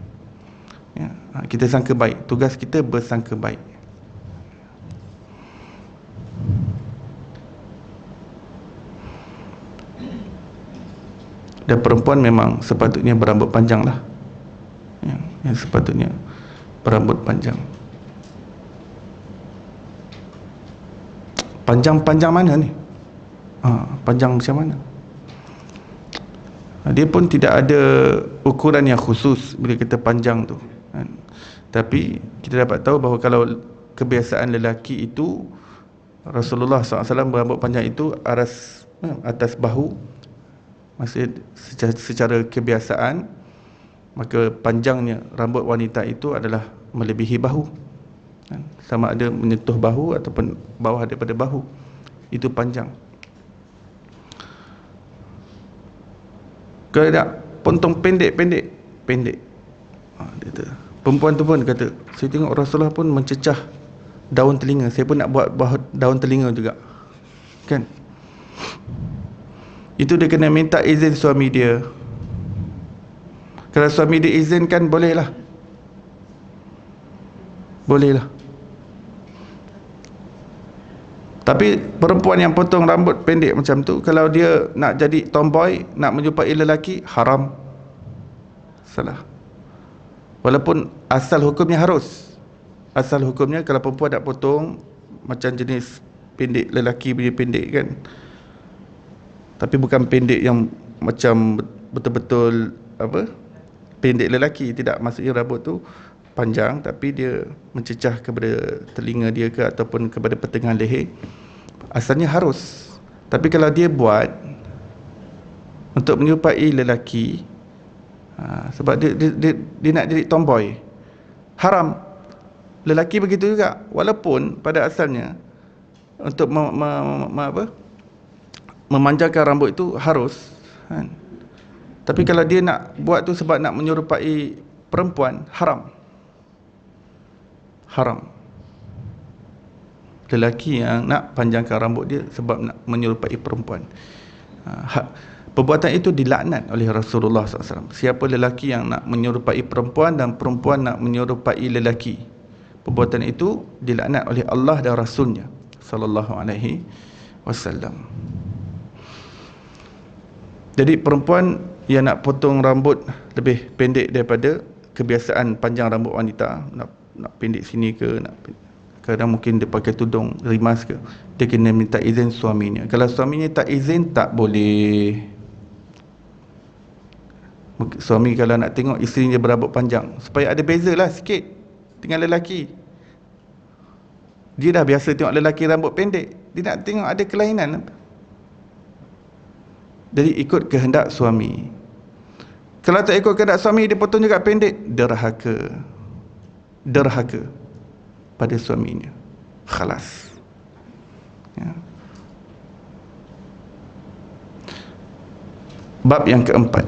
ya. Kita sangka baik, tugas kita bersangka baik. Dan perempuan memang sepatutnya berambut panjang lah ya, yang sepatutnya berambut panjang. Panjang-panjang mana ni? Panjang macam mana? Dia pun tidak ada ukuran yang khusus bila kita panjang tu kan? Tapi kita dapat tahu bahawa kalau kebiasaan lelaki itu, Rasulullah SAW berambut panjang itu atas bahu, maksud secara kebiasaan, maka panjangnya rambut wanita itu adalah melebihi bahu kan? Sama ada menyentuh bahu ataupun bawah daripada bahu, itu panjang. Kalau tak potong pendek. Dia kata, perempuan tu pun kata, saya tengok Rasulullah pun mencecah daun telinga, saya pun nak buat daun telinga juga kan. Itu dia kena minta izin suami dia. Kalau suami dia izinkan, bolehlah. Tapi perempuan yang potong rambut pendek macam tu, kalau dia nak jadi tomboy, nak menjumpai lelaki, haram, salah. Walaupun asal hukumnya harus. Asal hukumnya kalau perempuan nak potong macam jenis pendek lelaki punya pendek kan, tapi bukan pendek yang macam betul-betul apa, pendek lelaki. Tidak, maksudnya rambut tu panjang tapi dia mencecah kepada telinga dia ke ataupun kepada pertengahan leher, asalnya harus. Tapi kalau dia buat untuk menyerupai lelaki, sebab dia nak jadi tomboy. Haram. Lelaki begitu juga, walaupun pada asalnya untuk memanjangkan rambut itu harus, kan? Tapi kalau dia nak buat tu sebab nak menyerupai perempuan, haram. Haram. Lelaki yang nak panjangkan rambut dia sebab nak menyerupai perempuan, perbuatan itu dilaknat oleh Rasulullah SAW. Siapa lelaki yang nak menyerupai perempuan dan perempuan nak menyerupai lelaki, perbuatan itu dilaknat oleh Allah dan Rasulnya sallallahu alaihi wasallam. Jadi perempuan yang nak potong rambut lebih pendek daripada kebiasaan panjang rambut wanita, nak pendek sini ke, kadang mungkin dia pakai tudung rimas ke, dia kena minta izin suaminya. Kalau suaminya tak izin, tak boleh. Suami kalau nak tengok isterinya berambut panjang, supaya ada beza lah sikit dengan lelaki. Dia dah biasa tengok lelaki rambut pendek, dia nak tengok ada kelainan. Jadi ikut kehendak suami. Kalau tak ikut kehendak suami, dia potong juga pendek, derhaka. Derhaka pada suaminya. Khalas. Ya. Bab yang keempat,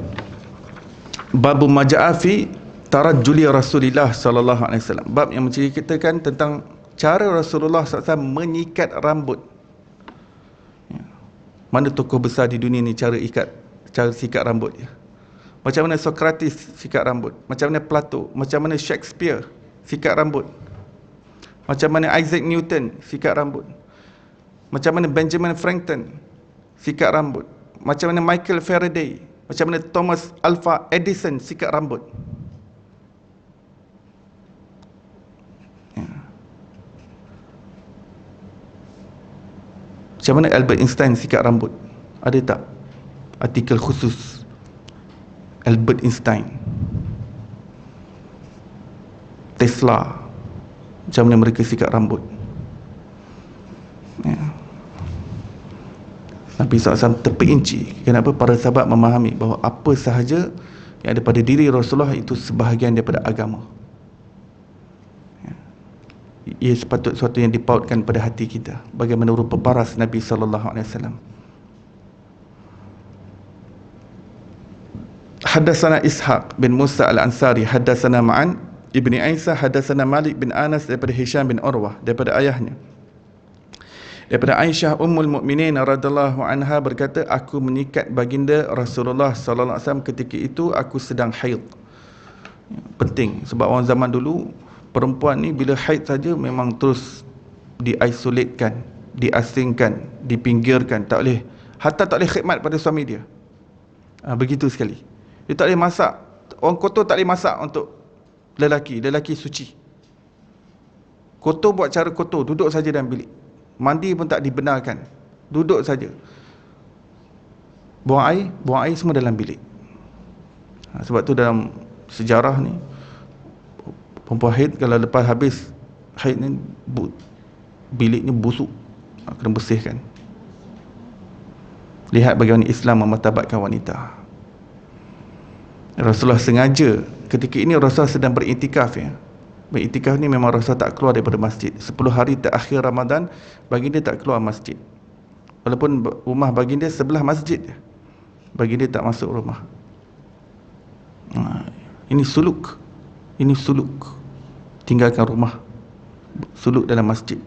Babu maja'afi tarajjuli Rasulullah sallallahu alaihi wasallam. Bab yang menceritakan tentang cara Rasulullah SAW menyikat rambut. Ya. Mana tokoh besar di dunia ni cara sikat rambut dia? Macam mana Socrates sikat rambut, macam mana Plato, macam mana Shakespeare sikat rambut, macam mana Isaac Newton sikat rambut, macam mana Benjamin Franklin sikat rambut, macam mana Michael Faraday, macam mana Thomas Alva Edison sikat rambut. Ya. Macam mana Albert Einstein sikat rambut? Ada tak artikel khusus Albert Einstein? Tesla, macam mana mereka sikat rambut? Ya. Nabi SAW terperinci. Kenapa? Para sahabat memahami bahawa apa sahaja yang ada pada diri Rasulullah itu sebahagian daripada agama. Ya. Ia sepatut sesuatu yang dipautkan pada hati kita, bagaimana rupa paras Nabi SAW. Haddatsana Ishaq bin Musa al-Ansari, haddatsana Ma'an Ibni Aisyah, haddatsana Malik bin Anas daripada Hisham bin Urwah daripada ayahnya, daripada Aisyah Ummul Mukminin radhiyallahu anha berkata, aku menyikat baginda Rasulullah sallallahu alaihi wasallam ketika itu aku sedang haid. Penting sebab orang zaman dulu perempuan ni bila haid saja memang terus diisolatkan, diasingkan, dipinggirkan, tak boleh, hatta tak boleh khidmat pada suami dia. Begitu sekali. Dia tak boleh masak. Orang kotor tak boleh masak untuk lelaki. Lelaki suci. Kotor buat cara kotor, duduk saja dalam bilik. Mandi pun tak dibenarkan, duduk saja. Buang air semua dalam bilik. Sebab tu dalam sejarah ni, perempuan haid kalau lepas habis haid ni, biliknya busuk, kena bersihkan. Lihat bagaimana Islam memartabatkan wanita. Rasulullah sengaja ketika ini Rasulullah sedang beriktikaf, ya. Beriktikaf ni memang Rasulullah tak keluar daripada masjid. 10 hari terakhir Ramadan baginda tak keluar masjid. Walaupun rumah baginda sebelah masjid, baginda tak masuk rumah. Ini suluk. Ini suluk. Tinggalkan rumah, suluk dalam masjid.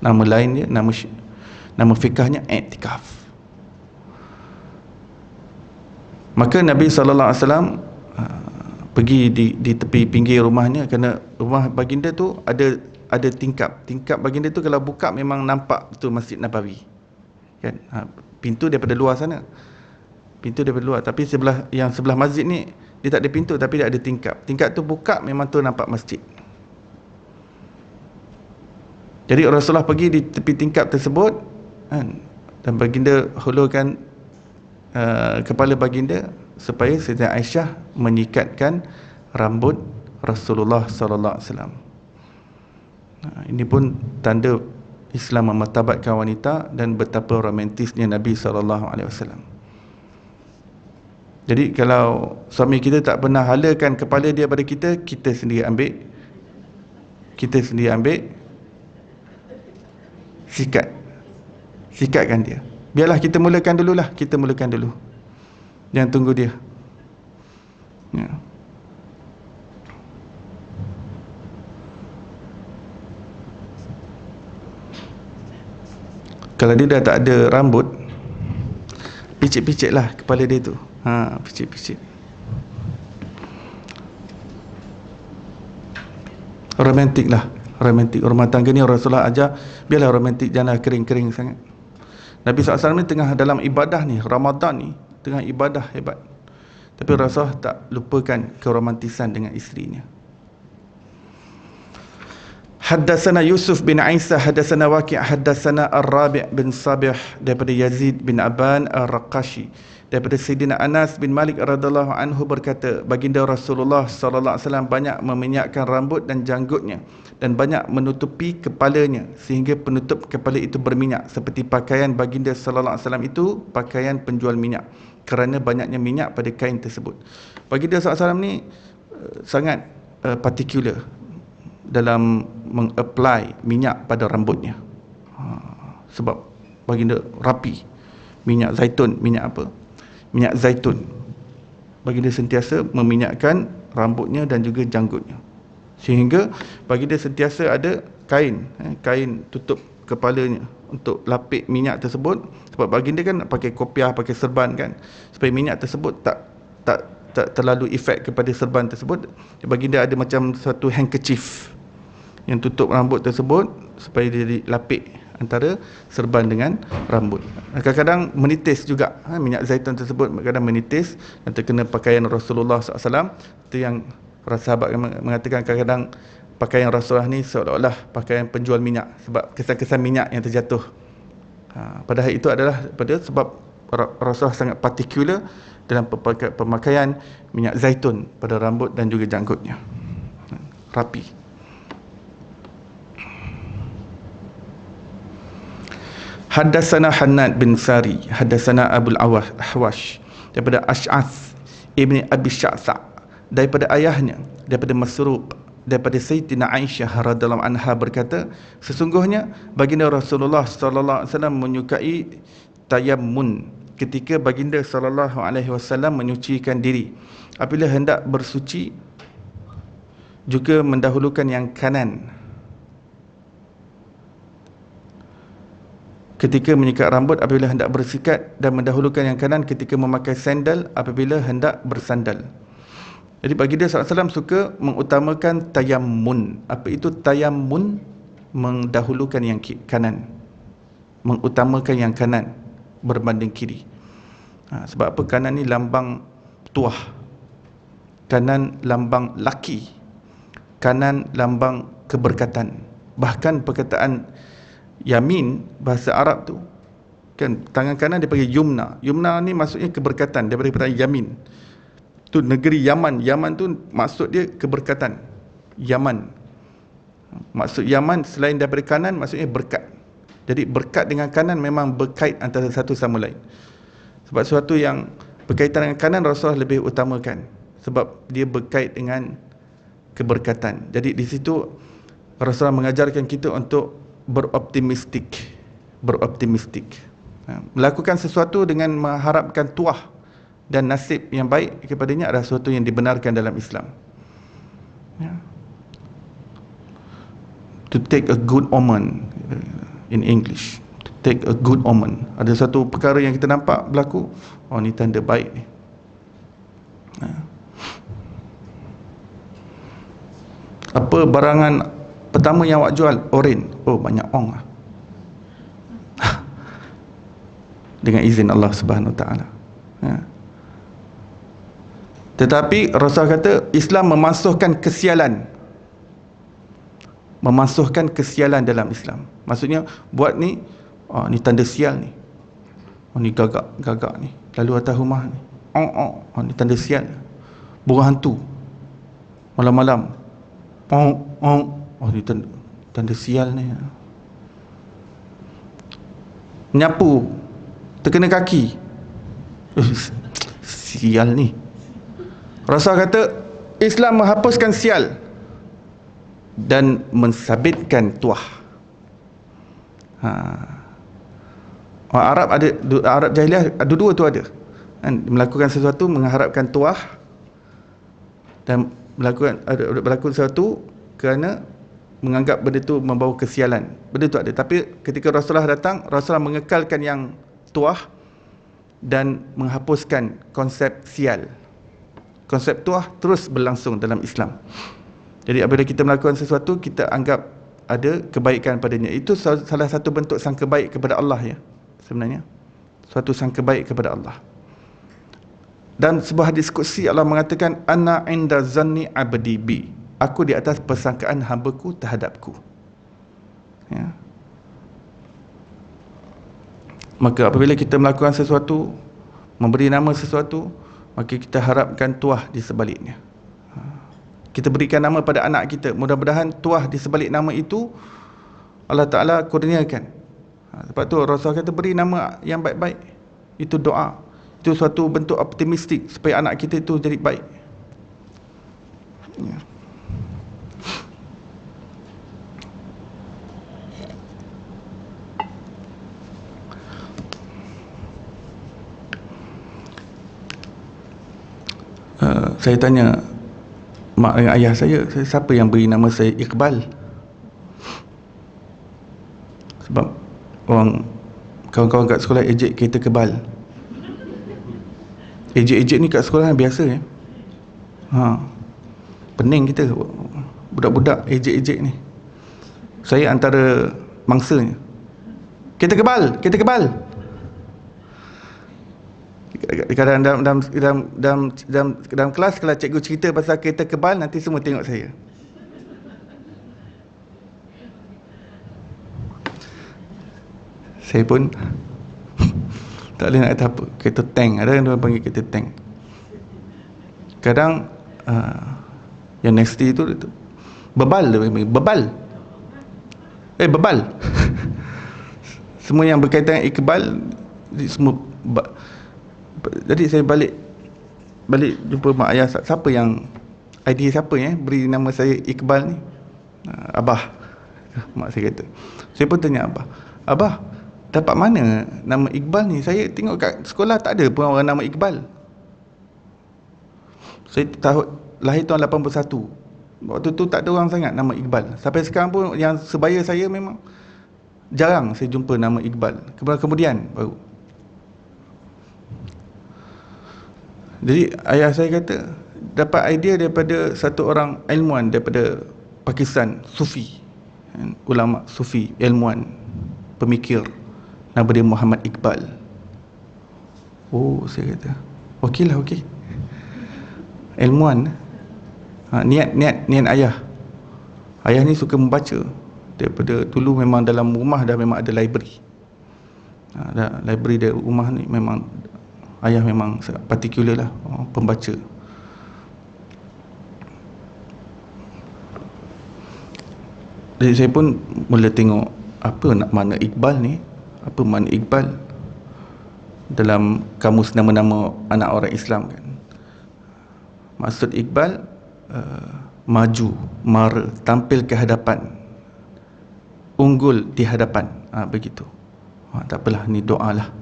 Nama lain dia, nama fikahnya i'tikaf. Maka Nabi SAW pergi di tepi pinggir rumahnya, kerana rumah baginda tu ada tingkap. Tingkap baginda tu kalau buka memang nampak tu Masjid Nabawi, kan? Pintu daripada luar sana, pintu daripada luar. Tapi sebelah masjid ni dia tak ada pintu, tapi dia ada tingkap. Tingkap tu buka memang tu nampak masjid. Jadi Rasulullah pergi di tepi tingkap tersebut, kan? Dan baginda hulurkan kepala baginda supaya Sayyidah Aisyah menyikatkan rambut Rasulullah sallallahu alaihi wasallam. Ini pun tanda Islam memartabatkan wanita dan betapa romantisnya Nabi SAW. Jadi kalau suami kita tak pernah halakan kepala dia pada kita, kita sendiri ambil sikatkan dia. Biarlah kita mulakan dulu. Jangan tunggu dia. Ya. Kalau dia dah tak ada rambut, picit-picit lah kepala dia tu. Picit-picit. Romantik rumah tangga ni Rasulullah ajar, biarlah romantik, janganlah kering-kering sangat. Nabi SAW ni tengah dalam ibadah ni, Ramadan ni, tengah ibadah hebat, tapi Rasulullah tak lupakan keromantisan dengan isterinya. Haddatsana Yusuf bin Isa, haddatsana Waqi', haddatsana Ar-Rabi' bin Sabih daripada Yazid bin Aban Ar-Raqashi daripada Sayyidina Anas bin Malik radhiyallahu anhu berkata, baginda Rasulullah sallallahu alaihi wasallam banyak meminyakkan rambut dan janggutnya dan banyak menutupi kepalanya sehingga penutup kepala itu berminyak, seperti pakaian baginda sallallahu alaihi wasallam itu pakaian penjual minyak, kerana banyaknya minyak pada kain tersebut. Baginda sallallahu alaihi wasallam ni sangat particular dalam mengapply minyak pada rambutnya. Sebab baginda rapi. Minyak zaitun, minyak apa? Minyak zaitun. Baginda sentiasa meminyakkan rambutnya dan juga janggutnya. Sehingga baginda sentiasa ada kain tutup kepalanya untuk lapik minyak tersebut. Sebab baginda kan pakai kopiah, pakai serban kan, supaya minyak tersebut tak terlalu efek kepada serban tersebut. Baginda ada macam satu handkerchief yang tutup rambut tersebut supaya dia dilapik antara serban dengan rambut. Kadang-kadang menitis juga, minyak zaitun tersebut kadang menitis dan terkena pakaian Rasulullah SAW. Itu yang para sahabat mengatakan kadang-kadang pakaian Rasulullah ni seolah-olah pakaian penjual minyak, sebab kesan-kesan minyak yang terjatuh. Padahal itu adalah sebab Rasulullah sangat particular dalam pemakaian minyak zaitun pada rambut dan juga janggutnya. Rapi. Haddatsana Hannad bin Sari, haddatsana Abul Ahwash daripada Ash'ath ibni Abi Sya'sa daripada ayahnya, daripada Masruq daripada Sayyidina Aisyah radhiyallahu anha berkata, sesungguhnya baginda Rasulullah sallallahu alaihi wasallam menyukai tayammun ketika baginda sallallahu alaihi wasallam menyucikan diri. Apabila hendak bersuci juga mendahulukan yang kanan ketika menyikat rambut apabila hendak bersikat, dan mendahulukan yang kanan ketika memakai sandal apabila hendak bersandal. Jadi baginda SAW suka mengutamakan tayammun. Apa itu tayammun? Mendahulukan yang kanan, mengutamakan yang kanan berbanding kiri. Sebab apa? Kanan ni lambang tuah, kanan lambang laki, kanan lambang keberkatan. Bahkan perkataan yamin, bahasa Arab tu kan, tangan kanan dia panggil yumna. Yumna ni maksudnya keberkatan, daripada perkataan yamin. Tu negeri Yaman. Yaman tu maksud dia keberkatan. Yaman. Maksud Yaman selain daripada kanan maksudnya berkat. Jadi berkat dengan kanan memang berkait antara satu sama lain. Sebab sesuatu yang berkaitan dengan kanan Rasulullah lebih utamakan, sebab dia berkait dengan keberkatan. Jadi di situ Rasulullah mengajarkan kita untuk beroptimistik. Melakukan sesuatu dengan mengharapkan tuah dan nasib yang baik kepadanya adalah sesuatu yang dibenarkan dalam Islam. To take a good omen in English. To take a good omen. Ada satu perkara yang kita nampak berlaku, oh ni tanda baik ni. Apa barangan pertama yang awak jual? Oren. Oh banyak ong lah. Dengan izin Allah Subhanahu Wa Taala. Tetapi Rasul kata Islam memasukkan kesialan. Memasukkan kesialan dalam Islam. Maksudnya buat ni, oh ni tanda sial ni. Oh ni gagak ni. Lalu atas rumah ni. Oh ni tanda sial. Burung hantu. Malam-malam. Oh ni tanda sial ni. Menyapu, terkena kaki. Sial ni. Rasul kata Islam menghapuskan sial dan mensabitkan tuah. Orang Arab ada, Arab jahiliah dua-dua tu ada kan? Melakukan sesuatu mengharapkan tuah, dan berlaku sesuatu kerana menganggap benda tu membawa kesialan. Benda tu ada. Tapi ketika Rasulullah datang, Rasulullah mengekalkan yang tuah dan menghapuskan konsep sial. Konsep tuah terus berlangsung dalam Islam. Jadi apabila kita melakukan sesuatu, kita anggap ada kebaikan padanya. Itu salah satu bentuk sangka baik kepada Allah ya. Sebenarnya suatu sangka baik kepada Allah. Dan sebuah hadis qudsi Allah mengatakan, ana inda zanni abdi bi. Aku di atas persangkaan hamba-Ku terhadapku. Ya. Maka apabila kita melakukan sesuatu, memberi nama sesuatu, maka kita harapkan tuah di sebaliknya. Kita berikan nama pada anak kita, mudah-mudahan tuah di sebalik nama itu Allah Ta'ala kurniakan. Sebab tu Rasul kata beri nama yang baik-baik. Itu doa. Itu suatu bentuk optimistik supaya anak kita itu jadi baik. Ya. Saya tanya mak dengan ayah saya, siapa yang beri nama saya Iqbal? Sebab orang kawan-kawan kat sekolah ejek kita kebal. Ejek-ejek ni kat sekolah biasa ya. Pening kita budak-budak ejek-ejek ni. Saya antara mangsanya. Kita kebal, kita kebal. Kadang dalam kelas, kalau cikgu cerita pasal kereta kebal, nanti semua tengok saya. Saya pun tak boleh nak kata apa. Kereta tank, ada yang orang panggil kereta tank. Kadang yang nasty tu bebal, dia panggil bebal. Bebal. Semua yang berkaitan dengan Iqbal semua. Jadi saya balik jumpa mak ayah, siapa yang idea siapa ya beri nama saya Iqbal ni? Abah. Mak saya kata. Saya pun tanya abah, abah dapat mana nama Iqbal ni? Saya tengok kat sekolah tak ada pun orang nama Iqbal. Saya lahir tahun 81. Waktu tu tak ada orang sangat nama Iqbal. Sampai sekarang pun yang sebaya saya memang jarang saya jumpa nama Iqbal. Kemudian baru. Jadi ayah saya kata dapat idea daripada satu orang ilmuwan daripada Pakistan, Sufi, ulama Sufi, ilmuwan, pemikir, nama dia Muhammad Iqbal. Oh, saya kata okey lah, okey. Ilmuwan. Niat ayah. Ayah ni suka membaca. Daripada dulu memang dalam rumah dah memang ada library. Library di rumah ni memang ayah memang particular lah, pembaca. Jadi saya pun mula tengok apa nak makna Iqbal ni, apa makna Iqbal dalam kamus nama-nama anak orang Islam kan. Maksud Iqbal maju, mara, tampil ke hadapan, unggul di hadapan, begitu. Tak apalah, ni doa lah.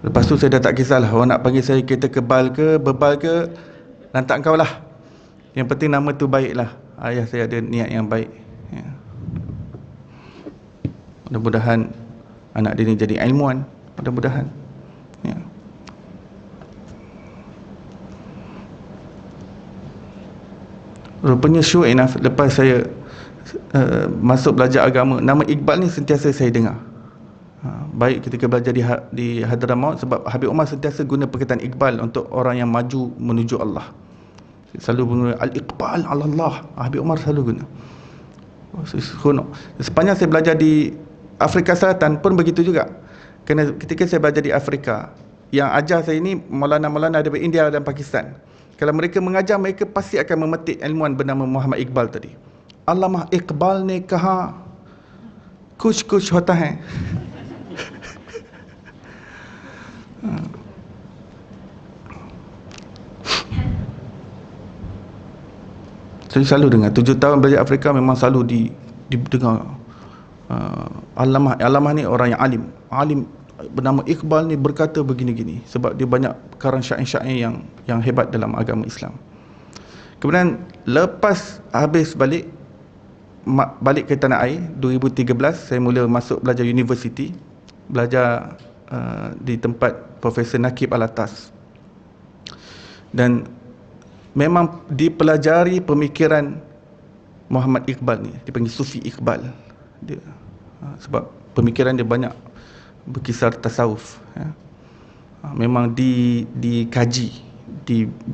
Lepas tu saya dah tak kisahlah orang nak panggil saya kereta kebal ke bebal ke, lantak kau lah. Yang penting nama tu baik lah. Ayah saya ada niat yang baik ya. Mudah-mudahan anak dia ni jadi ilmuwan. Mudah-mudahan ya. Rupanya sure enough, lepas saya masuk belajar agama, nama Iqbal ni sentiasa saya dengar. Baik ketika belajar di Hadramaut, sebab Habib Umar sentiasa guna perkataan Iqbal untuk orang yang maju menuju Allah. Selalu guna Al-Iqbal ala Allah. Habib Umar selalu guna. Sepanjang saya belajar di Afrika Selatan pun begitu juga. Kerana ketika saya belajar di Afrika, yang ajar saya ini Maulana daripada India dan Pakistan. Kalau mereka mengajar, mereka pasti akan memetik ilmuwan bernama Muhammad Iqbal tadi. Allamah Iqbal ne kaha kuch hota hai. Saya selalu dengar 7 tahun belajar Afrika memang selalu didengar. Alamah ni orang yang alim bernama Iqbal ni berkata begini-gini, sebab dia banyak karang syair-syair yang hebat dalam agama Islam. Kemudian lepas habis balik ke tanah air 2013, saya mula masuk belajar universiti, belajar di tempat Profesor Nakib Alatas, dan memang dipelajari pemikiran Muhammad Iqbal ni, dipanggil Sufi Iqbal dia, sebab pemikiran dia banyak berkisar tasawuf, ya. Memang dikaji,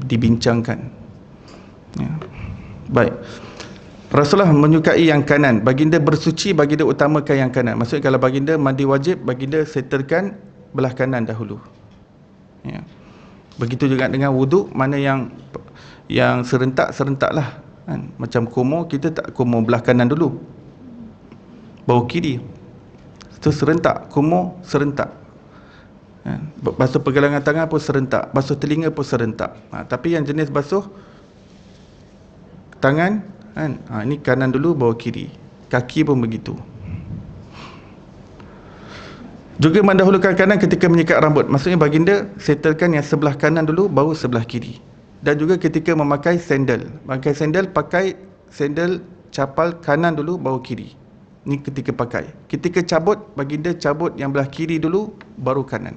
dibincangkan, ya. Baik, Rasulullah menyukai yang kanan. Baginda bersuci, baginda utamakan yang kanan. Maksudnya kalau baginda mandi wajib, baginda settlekan belah kanan dahulu, ya. Begitu juga dengan wuduk, mana yang serentak-serentaklah, kan? Macam kumur, kita tak kumur belah kanan dulu, baru kiri. Itu serentak, kumur serentak, kan? Basuh pergelangan tangan pun serentak, basuh telinga pun serentak. Tapi yang jenis basuh tangan, kan? Ini kanan dulu baru kiri. Kaki pun begitu. Juga mendahulukan kanan ketika menyikat rambut. Maksudnya baginda settlekan yang sebelah kanan dulu baru sebelah kiri. Dan juga ketika memakai sandal, pakai sandal capal kanan dulu baru kiri. Ni ketika pakai. Ketika cabut, baginda cabut yang belah kiri dulu baru kanan.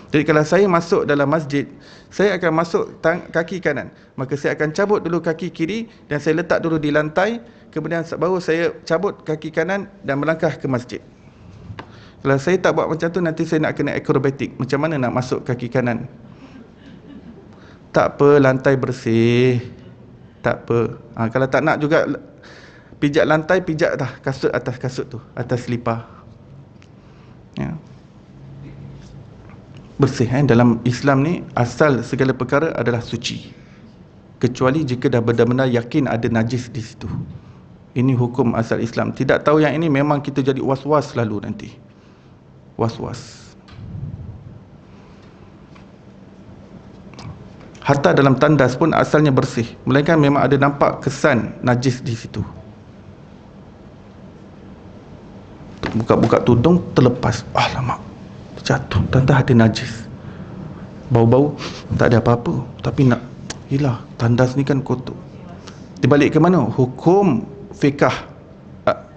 Jadi kalau saya masuk dalam masjid, saya akan masuk kaki kanan, maka saya akan cabut dulu kaki kiri dan saya letak dulu di lantai, kemudian baru saya cabut kaki kanan dan melangkah ke masjid. Kalau saya tak buat macam tu, nanti saya nak kena akrobatik. Macam mana nak masuk kaki kanan? Tak apa, lantai bersih. Tak apa. Kalau tak nak juga pijak lantai, pijak dah kasut, atas kasut tu, atas selipar, ya. Bersih, dalam Islam ni asal segala perkara adalah suci, kecuali jika dah benar-benar yakin ada najis di situ. Ini hukum asal Islam. Tidak tahu yang ini, memang kita jadi was-was selalu nanti. Was-was. Hatta dalam tandas pun asalnya bersih, melainkan memang ada nampak kesan najis di situ. Buka-buka tudung, terlepas, alamak, jatuh, tandas ada najis. Bau-bau tak ada apa-apa, tapi nak hilah, tandas ni kan kotor. Dibalik ke mana? Hukum fiqh,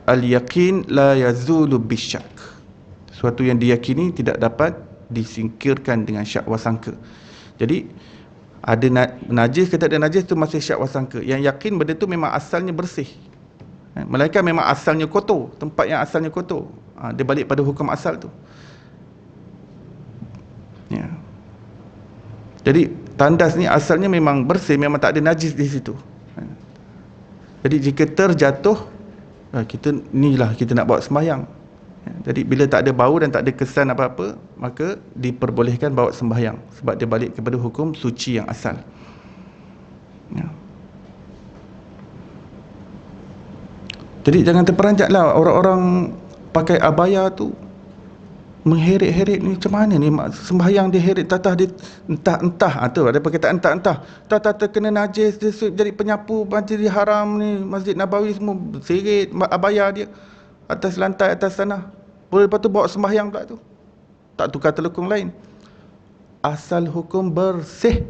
al-yaqin la yazulu bisyak. Sesuatu yang diyakini tidak dapat disingkirkan dengan syak wasangka. Jadi ada najis ke tak ada najis tu masih syak wasangka. Yang yakin benda tu memang asalnya bersih, melainkan memang asalnya kotor, tempat yang asalnya kotor. Dia balik pada hukum asal tu, ya. Jadi tandas ni asalnya memang bersih, memang tak ada najis di situ. Jadi jika terjatuh, kita nak buat sembahyang. Jadi bila tak ada bau dan tak ada kesan apa-apa, maka diperbolehkan bawa sembahyang, sebab dia balik kepada hukum suci yang asal, ya. Jadi jangan terperanjatlah orang-orang pakai abaya tu mengheret-heret ni. Macam mana ni sembahyang dia heret tatah dia, entah tu ada perkataan entah tatah terkena najis, dia jadi penyapu Masjidil Haram ni, Masjid Nabawi semua seret abaya dia atas lantai, atas tanah. Lepas tu bawa sembahyang pula tu, tak tukar telekung lain. Asal hukum bersih,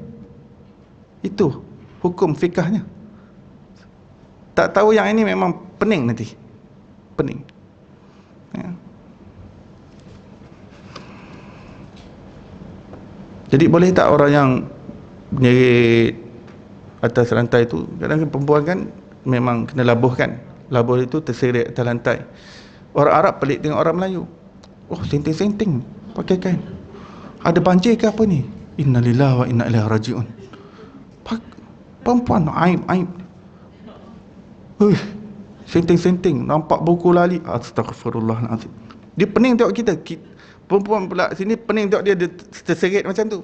itu hukum fikahnya. Tak tahu yang ini memang pening nanti, pening, ya. Jadi boleh tak orang yang menyeret atas lantai tu, kadang-kadang perempuan kan memang kena labuhkan, labuh itu terseret atas lantai. Orang Arab pelik dengan orang Melayu, oh senting-senting pakai kain, ada banjir ke apa ni? Innalillahi wa inna ilaihi rajiun. Perempuan aib. Senting-senting, nampak buku lali, astagfirullahalazim. Dia pening tengok kita. Perempuan pula sini pening tengok dia terseret macam tu.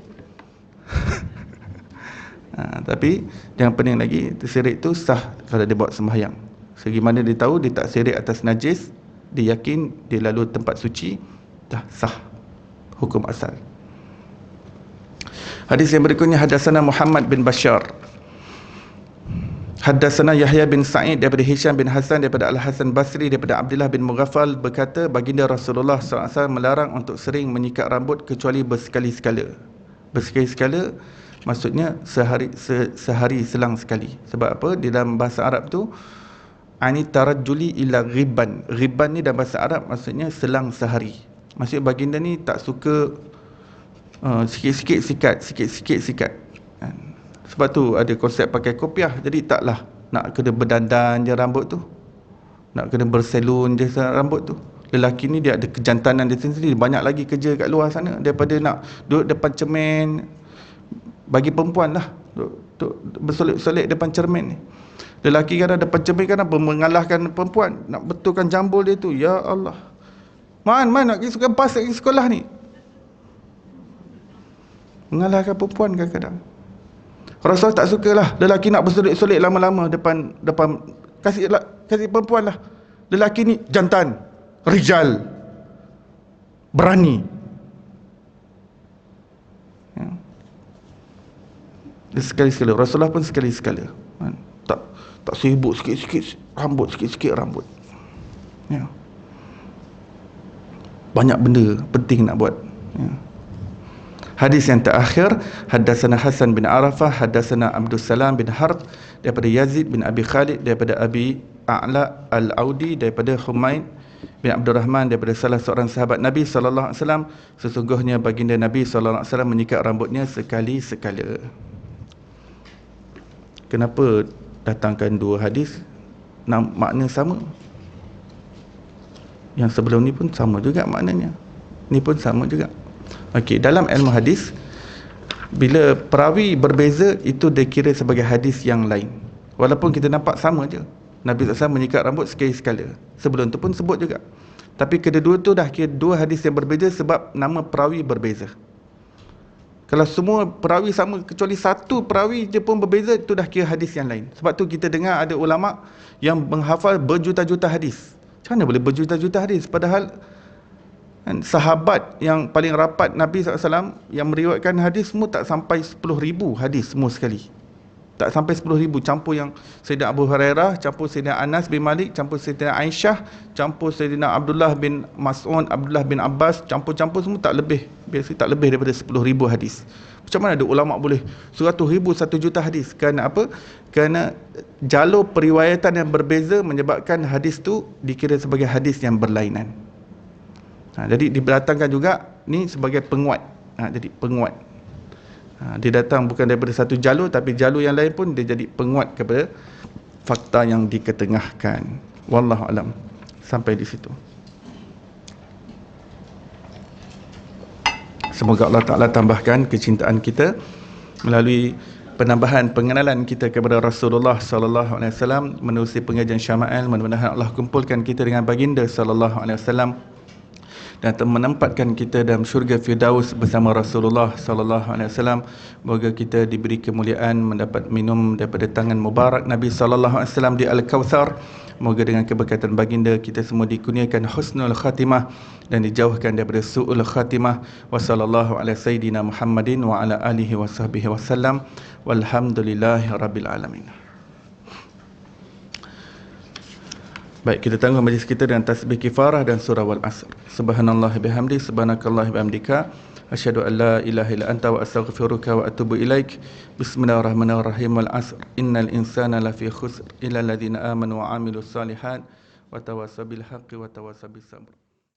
Tapi yang pening lagi, terseret tu sah kalau dia buat sembahyang. Segi mana dia tahu dia tak seret atas najis, dia yakin dia lalu tempat suci, dah sah hukum asal. Hadis yang berikutnya, hadatsana Muhammad bin Bashar Haddatsana Yahya bin Sa'id daripada Hisham bin Hasan daripada Al-Hasan Basri daripada Abdullah bin Mughaffal berkata, baginda Rasulullah SAW melarang untuk sering menyikat rambut kecuali bersekali-sekala. Bersekali-sekala maksudnya sehari selang sekali. Sebab apa? Di dalam bahasa Arab tu ani tarajjuli ila ghibban. Ghibban ni dalam bahasa Arab maksudnya selang sehari. Maksudnya baginda ni tak suka sikit-sikit sikat, sikit-sikit sikat. Sebab tu ada konsep pakai kopiah. Jadi taklah nak kena berdandan je rambut tu, nak kena berselun je rambut tu. Lelaki ni dia ada kejantanan dia sendiri. Banyak lagi kerja kat luar sana daripada nak duduk depan cermin. Bagi perempuan lah duduk bersolek-solek depan cermin ni. Lelaki kadang depan cermin kadang mengalahkan perempuan, nak betulkan jambul dia tu. Ya Allah, Man nak pergi sekolah ni, mengalahkan perempuan kadang-kadang. Rasulullah tak sukalah lelaki nak bersolek-solek lama-lama depan kasih perempuan lah. Lelaki ni jantan, rijal, berani. Ya. Dia sekali-sekala. Rasulullah pun sekali-sekala. Tak sibuk sikit-sikit rambut, sikit-sikit rambut. Ya. Banyak benda penting nak buat. Ya. Hadis yang terakhir, haddatsana Hasan bin Arafah, haddatsana Abdus Salam bin Harb daripada Yazid bin Abi Khalid daripada Abi A'la Al-Audi daripada Humaid bin Abdul Rahman daripada salah seorang sahabat Nabi sallallahu alaihi wasallam, sesungguhnya baginda Nabi sallallahu alaihi wasallam menyikat rambutnya sekali-sekala. Kenapa datangkan dua hadis makna sama? Yang sebelum ni pun sama juga maknanya. Ni pun sama juga. Okey, dalam ilmu hadis bila perawi berbeza itu dikira sebagai hadis yang lain. Walaupun kita nampak sama je. Nabi SAW menyikat rambut sekali-sekala. Sebelum tu pun sebut juga. Tapi kedua-dua tu dah kira dua hadis yang berbeza sebab nama perawi berbeza. Kalau semua perawi sama kecuali satu perawi je pun berbeza, itu dah kira hadis yang lain. Sebab tu kita dengar ada ulama yang menghafal berjuta-juta hadis. Macam mana boleh berjuta-juta hadis? Padahal sahabat yang paling rapat Nabi SAW yang meriwayatkan hadis semua tak sampai 10,000 hadis semua sekali. Tak sampai 10,000, campur yang Sayyidina Abu Hurairah, campur Sayyidina Anas bin Malik, campur Sayyidina Aisyah, campur Sayyidina Abdullah bin Mas'ud, Abdullah bin Abbas, campur-campur semua tak lebih. Biasa tak lebih daripada 10,000 hadis. Macam mana ada ulama boleh 100,000, 1 juta hadis? Kerana apa? Kerana jalur periwayatan yang berbeza menyebabkan hadis tu dikira sebagai hadis yang berlainan. Jadi didatangkan juga ni sebagai penguat. Jadi penguat. Dia datang bukan daripada satu jalur, tapi jalur yang lain pun dia jadi penguat kepada fakta yang diketengahkan. Wallahu alam. Sampai di situ. Semoga Allah Ta'ala tambahkan kecintaan kita melalui penambahan pengenalan kita kepada Rasulullah sallallahu alaihi wasallam menerusi pengajian Syama'il. Mudah-mudahan Allah kumpulkan kita dengan baginda sallallahu alaihi wasallam dan menempatkan kita dalam syurga Firdaus bersama Rasulullah sallallahu alaihi wasallam. Moga kita diberi kemuliaan mendapat minum daripada tangan mubarak Nabi sallallahu alaihi wasallam di Al-Kautsar. Moga dengan keberkatan baginda kita semua dikurniakan husnul khatimah dan dijauhkan daripada su'ul khatimah. Wa sallallahu ala sayyidina Muhammadin wa ala alihi wa sahbihi wasallam. Walhamdulillahi rabbil alamin. Baik, kita tangguh majlis kita dengan tasbih kifarah dan surah wal asr. Subhanallah bihamdi, subhanakallah bihamdika, asyhadu an la ilaha illa anta wa astaghfiruka wa atubu ilaik. Bismillahirrahmanirrahim. Wal asr. Innal insana lafi khusr illa alladhina amanu wa amilus salihat wa tawassaw bil haqqi wa tawassaw bis sabr.